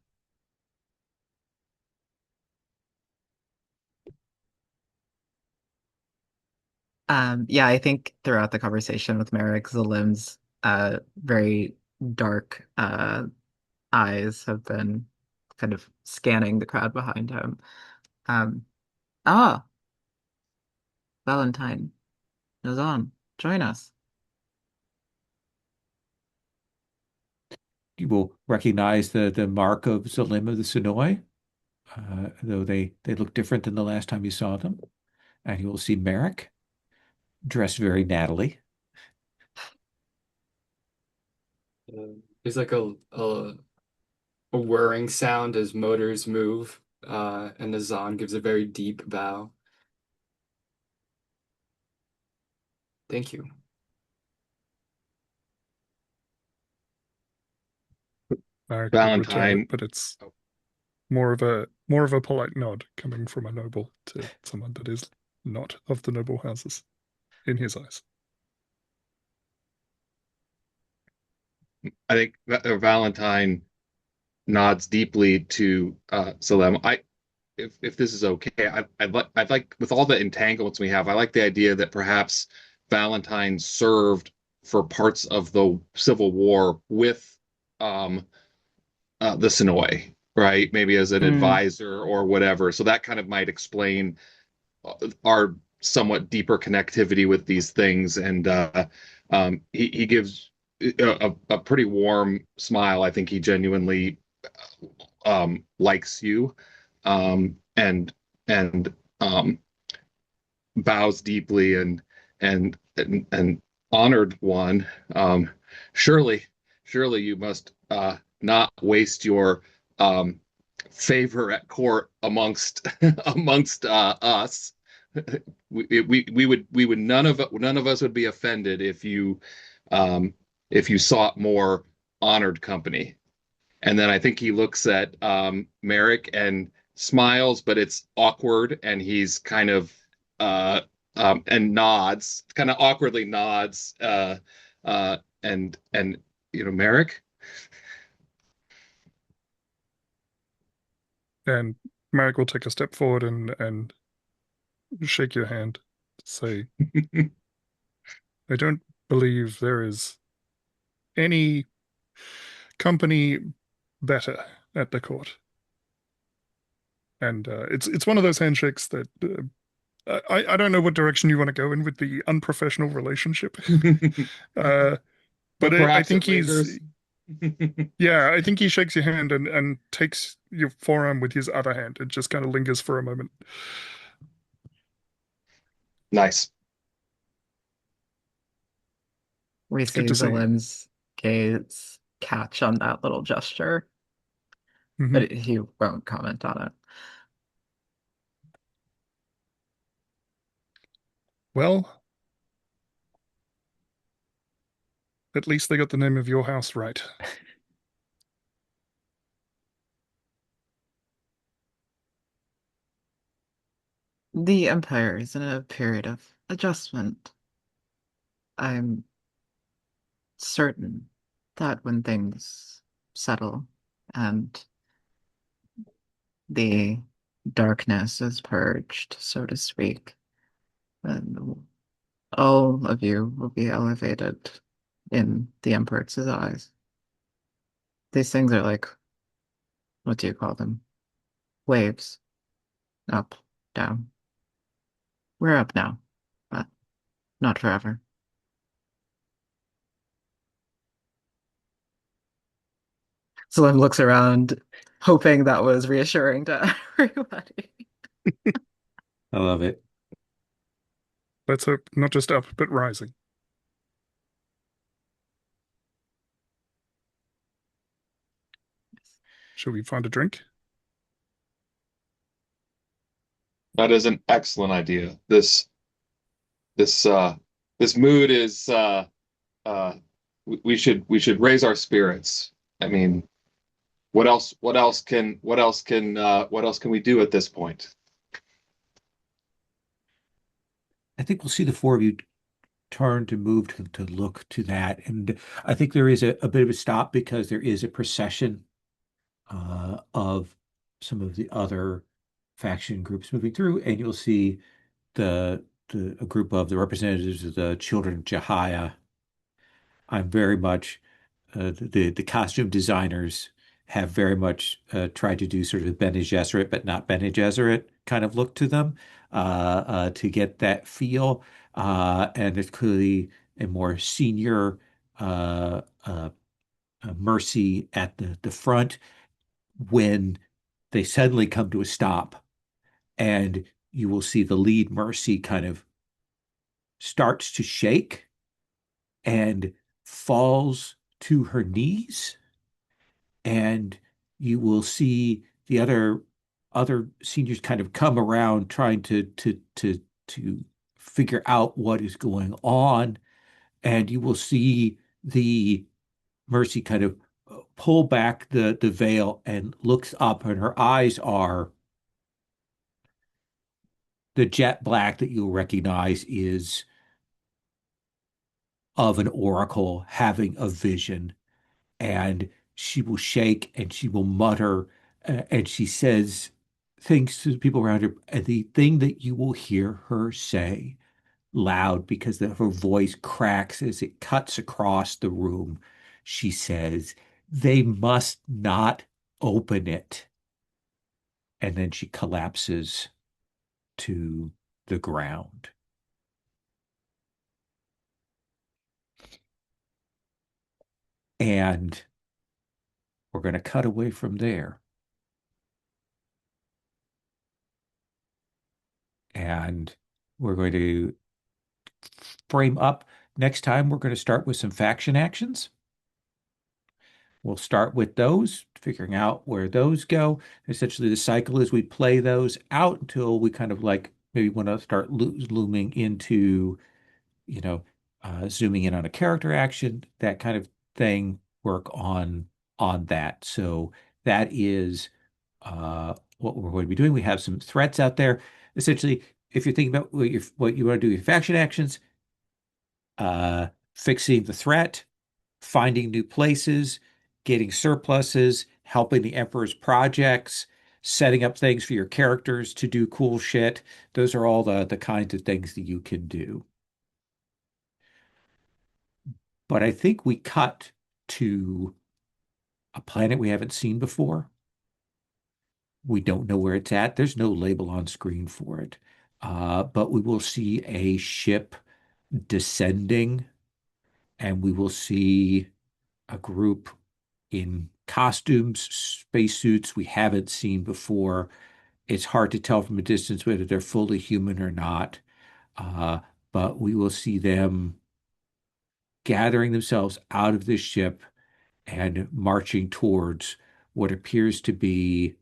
Yeah, I think throughout the conversation with Merrick, Zalim's very dark eyes have been kind of scanning the crowd behind him. Um, ah, Valentine, Nazan, join us. You will recognize the mark of Zalim of the Sonoy, though they look different than the last time you saw them. And you will see Merrick, dressed very nattily. There's like a whirring sound as motors move, and the Zahn gives a very deep bow. Thank you. Marek will return Valentine, it, but it's more of a polite nod coming from a noble to someone that is not of the noble houses in his eyes. I think Valentine nods deeply to Salem. If this is okay, I'd like with all the entanglements we have, I like the idea that perhaps Valentine served for parts of the Civil War with um, the Sonoy, right? Maybe as an Mm. advisor or whatever. So that kind of might explain our somewhat deeper connectivity with these things. And he gives a pretty warm smile. I think he genuinely likes you, and bows deeply and honored one. Surely, surely you must not waste your favor at court amongst amongst us. We would none of us would be offended if you sought more honored company. And then I think he looks at Merrick and smiles, but it's awkward, and he's kind of and nods, kind of awkwardly nods, and Merrick. And Marek will take a step forward and shake your hand, say, I don't believe there is any company better at the court. And it's one of those handshakes that I don't know what direction you want to go in with the unprofessional relationship. uh, But but I perhaps think it lingers. yeah, I think he shakes your hand and takes your forearm with his other hand and just kind of lingers for a moment. Nice. We It's good see to see you. Zalim's gaze catch on that little gesture, Mhm. but he won't comment on it. Well, at least they got the name of your house right. The Empire is in a period of adjustment. I'm certain that when things settle and the darkness is purged, so to speak, then all of you will be elevated in the Emperor's eyes. These things are like, what do you call them? Waves. Up, down. We're up now, but not forever. Slim looks around, hoping that was reassuring to everybody. I love it. Let's hope not just up, but rising. Shall we find a drink? That is an excellent idea. This this mood is uh we should raise our spirits. I mean, what else can we do at this point? I think we'll see the four of you turn to move to look to that. And I think there is a bit of a stop because there is a procession of some of the other faction groups moving through, and you'll see a group of the representatives of the Children of Jahia. I'm very much the costume designers have very much tried to do sort of a Bene Gesserit, but not Bene Gesserit kind of look to them to get that feel. And there's clearly a more senior Mercy at the front when they suddenly come to a stop, and you will see the lead Mercy kind of starts to shake and falls to her knees, and you will see the other seniors kind of come around trying to figure out what is going on, and you will see the Mercy kind of pull back the veil and looks up, and her eyes are the jet black that you'll recognize is of an oracle having a vision, and she will shake and she will mutter, and she says things to the people around her. And the thing that you will hear her say loud because her voice cracks as it cuts across the room, she says, "They must not open it." And then she collapses to the ground. And we're going to cut away from there. And we're going to frame up. Next time, we're going to start with some faction actions. We'll start with those, figuring out where those go. Essentially, the cycle is we play those out until we kind of like maybe want to start looming into, you know, zooming in on a character action, that kind of thing. Work on that. So that is what we're going to be doing. We have some threats out there. Essentially, if you're thinking about what you want to do, your faction actions, fixing the threat, finding new places, getting surpluses, helping the Emperor's projects, setting up things for your characters to do cool shit. Those are all the kinds of things that you can do. But I think we cut to a planet we haven't seen before. We don't know where it's at. There's no label on screen for it. But we will see a ship descending, and we will see a group in costumes, spacesuits we haven't seen before. It's hard to tell from a distance whether they're fully human or not. Uh, but we will see them gathering themselves out of this ship and marching towards what appears to be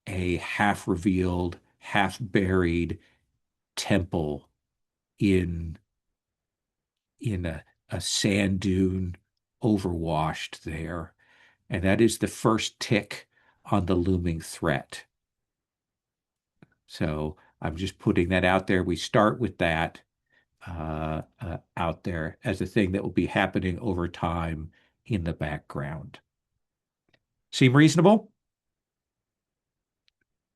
a half revealed, half buried temple in a sand dune overwashed there. And that is the first tick on the looming threat. So I'm just putting that out there. We start with that out there as a thing that will be happening over time in the background. Seem reasonable?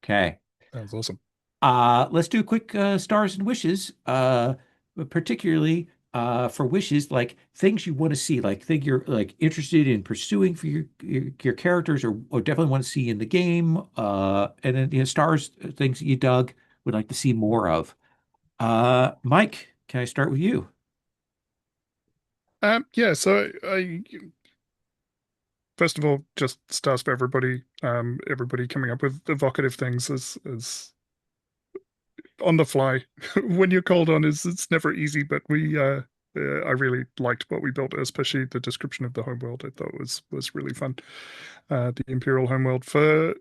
Okay. Sounds awesome. Let's do a quick stars and wishes, particularly for wishes, like things you want to see, like thing you're like interested in pursuing for your characters, or definitely want to see in the game. And then stars, things that you dug, would like to see more of. Mike, can I start with you? Yeah, so I first of all, just stars for everybody. Everybody coming up with evocative things is on the fly. When you're called on, is it's never easy, but I really liked what we built, especially the description of the homeworld. I thought was really fun. The Imperial homeworld. For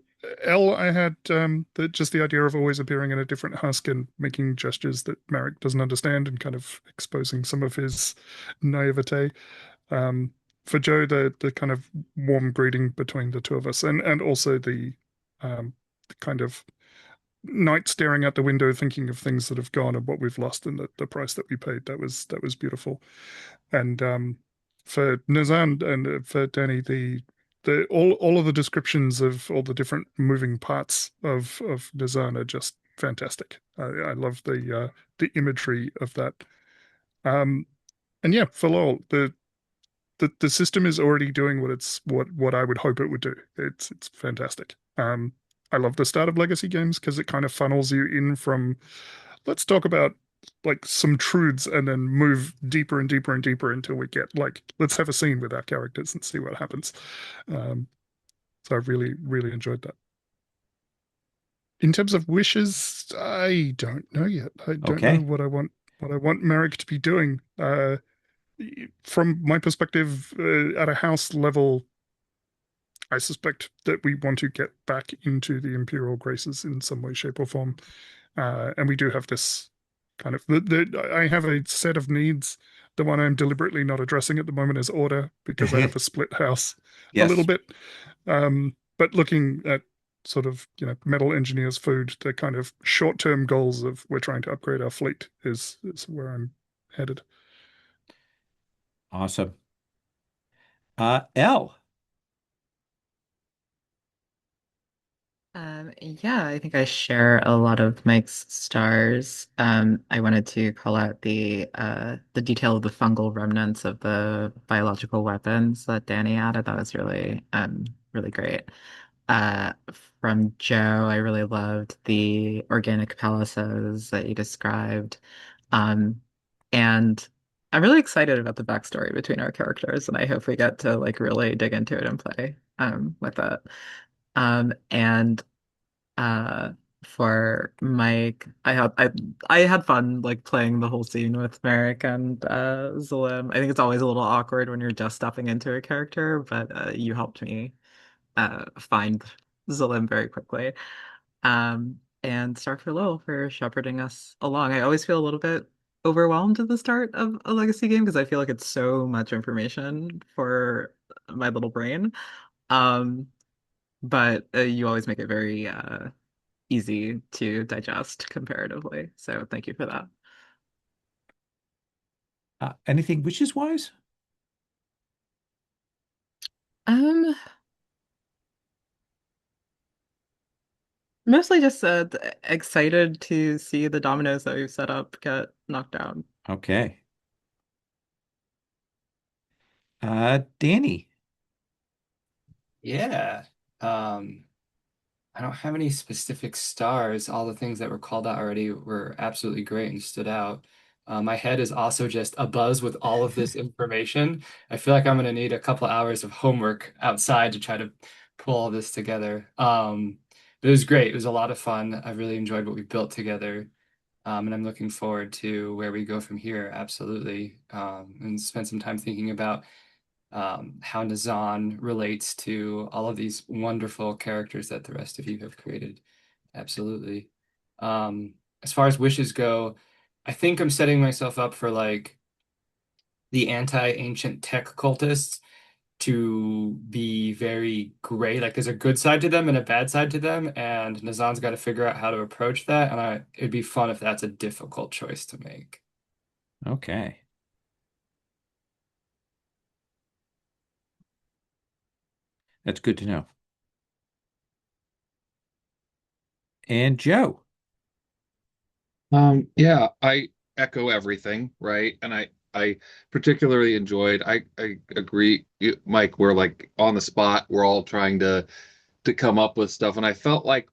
L, I had just the idea of always appearing in a different husk and making gestures that Marek doesn't understand, and kind of exposing some of his naivete. Um, for Joe, the kind of warm greeting between the two of us, and also the kind of night staring out the window, thinking of things that have gone and what we've lost and the price that we paid. That was beautiful. And for Nazan and for Danny, the all of the descriptions of all the different moving parts of Nazan are just fantastic. I love the imagery of that. Um, and yeah, for Lowell, the system is already doing what I would hope it would do. It's fantastic. I love the start of legacy games because it kind of funnels you in from let's talk about like some truths and then move deeper and deeper and deeper until we get like let's have a scene with our characters and see what happens. Um, so I really really enjoyed that. In terms of wishes, I don't know yet. I don't know Okay. what I want Merrick to be doing. From my perspective, at a house level, I suspect that we want to get back into the Imperial graces in some way, shape, or form. And we do have this kind of I have a set of needs. The one I'm deliberately not addressing at the moment is order because I have a split house a little Yes. bit. But looking at sort of metal engineers food, the kind of short-term goals of we're trying to upgrade our fleet is where I'm headed. Awesome. L. Yeah, I think I share a lot of Mike's stars. I wanted to call out the detail of the fungal remnants of the biological weapons that Danny added. That was really great. Uh, from Joe, I really loved the organic palaces that you described. Um, and I'm really excited about the backstory between our characters, and I hope we get to like really dig into it and play with it. And uh for Mike, I had fun like playing the whole scene with Merrick and Zalim. I think it's always a little awkward when you're just stepping into a character, but you helped me find Zalim very quickly. And Stark for Lowell for shepherding us along. I always feel a little bit overwhelmed at the start of a legacy game because I feel like it's so much information for my little brain. Um, but you always make it very easy to digest comparatively. So thank you for that. Anything wishes wise? Um, Mostly just excited to see the dominoes that we've set up get knocked down. Okay. Danny. Yeah. Um, I don't have any specific stars. All the things that were called out already were absolutely great and stood out. My head is also just abuzz with all of this information. I feel like I'm going to need a couple hours of homework outside to try to pull all this together. But it was great. It was a lot of fun. I really enjoyed what we built together. And I'm looking forward to where we go from here. Absolutely. And spend some time thinking about how Nazan relates to all of these wonderful characters that the rest of you have created. Absolutely. As far as wishes go, I think I'm setting myself up for like the anti-ancient tech cultists to be very gray. Like there's a good side to them and a bad side to them, and Nazan's got to figure out how to approach that. And it'd be fun if that's a difficult choice to make. Okay. That's good to know. And Joe. Yeah, I echo everything, right? And I particularly enjoyed, I agree, Mike, we're like on the spot, we're all trying to come up with stuff. And I felt like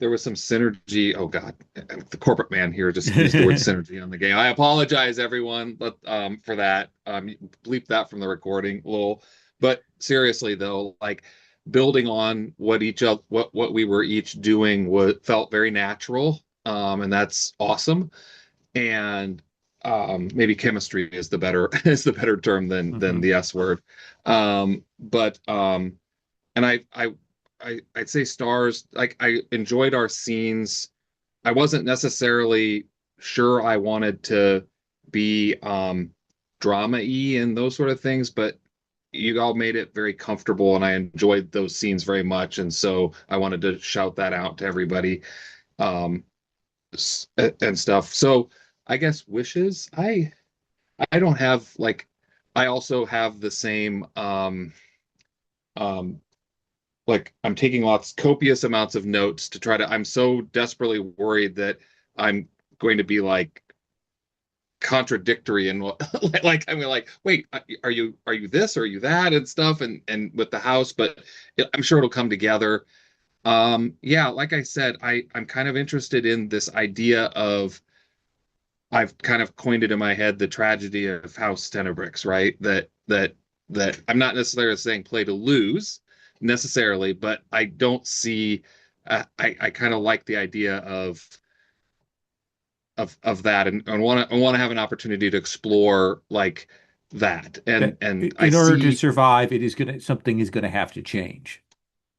there was some synergy. Oh God, the corporate man here just used the word synergy on the game. I apologize, everyone, but for that. Bleep that from the recording a little. But seriously though, like building on what each of what we were each doing was felt very natural. And that's awesome. And maybe chemistry is the better is the better term than Mhm. the S word. But and I'd say stars. Like I enjoyed our scenes. I wasn't necessarily sure I wanted to be drama-y and those sort of things, but you all made it very comfortable, and I enjoyed those scenes very much. And so I wanted to shout that out to everybody um, and stuff. So I guess wishes. I don't have like. I also have the same um like I'm taking lots copious amounts of notes to try to I'm so desperately worried that I'm going to be like contradictory and what like I'm like wait are you this or are you that and stuff and with the house, but I'm sure it'll come together. Yeah, like I said, I'm kind of interested in this idea of I've kind of coined it in my head the tragedy of House Tenebrix, right? That I'm not necessarily saying play to lose necessarily, but I don't see. I kind of like the idea of that, and want to have an opportunity to explore like that, That and I in order to see. survive, something is gonna have to change.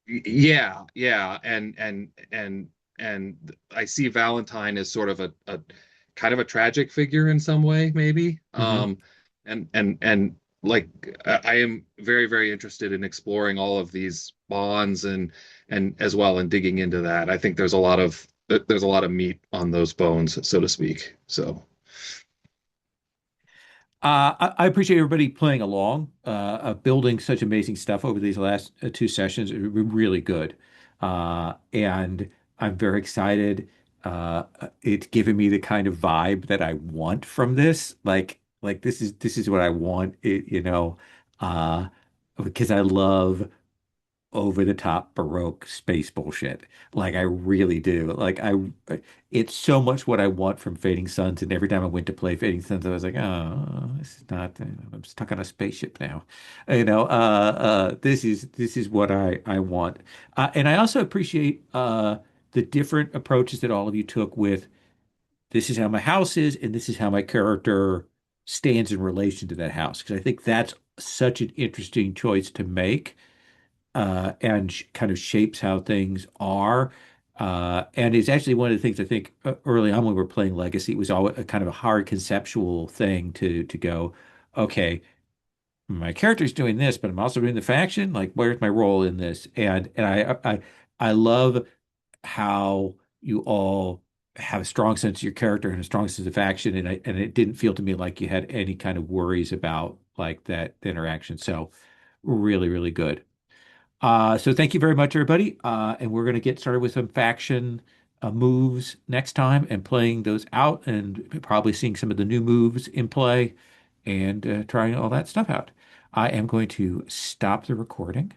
Yeah, yeah, and I see Valentine as sort of a kind of a tragic figure in some way, maybe. Hmm. And like I am very, very interested in exploring all of these bonds and as well and digging into that. I think there's a lot of meat on those bones, so to speak. So I appreciate everybody playing along, building such amazing stuff over these last two sessions. It was really good. And I'm very excited. It's given me the kind of vibe that I want from this. Like this is what I want, uh, because I love over the top Baroque space bullshit. Like I really do. It's so much what I want from Fading Suns. And every time I went to play Fading Suns, I was like, oh, this is not. I'm stuck on a spaceship now. This is what I want. And I also appreciate the different approaches that all of you took with this is how my house is, and this is how my character stands in relation to that house. Because I think that's such an interesting choice to make and kind of shapes how things are. And it's actually one of the things I think early on when we were playing Legacy, it was always a kind of a hard conceptual thing to go, okay, my character's doing this, but I'm also doing the faction. Like, where's my role in this? And I love how you all have a strong sense of your character and a strong sense of action, and it didn't feel to me like you had any kind of worries about like that interaction. So really, really good. So thank you very much, everybody. And we're going to get started with some faction moves next time and playing those out and probably seeing some of the new moves in play and trying all that stuff out. I am going to stop the recording.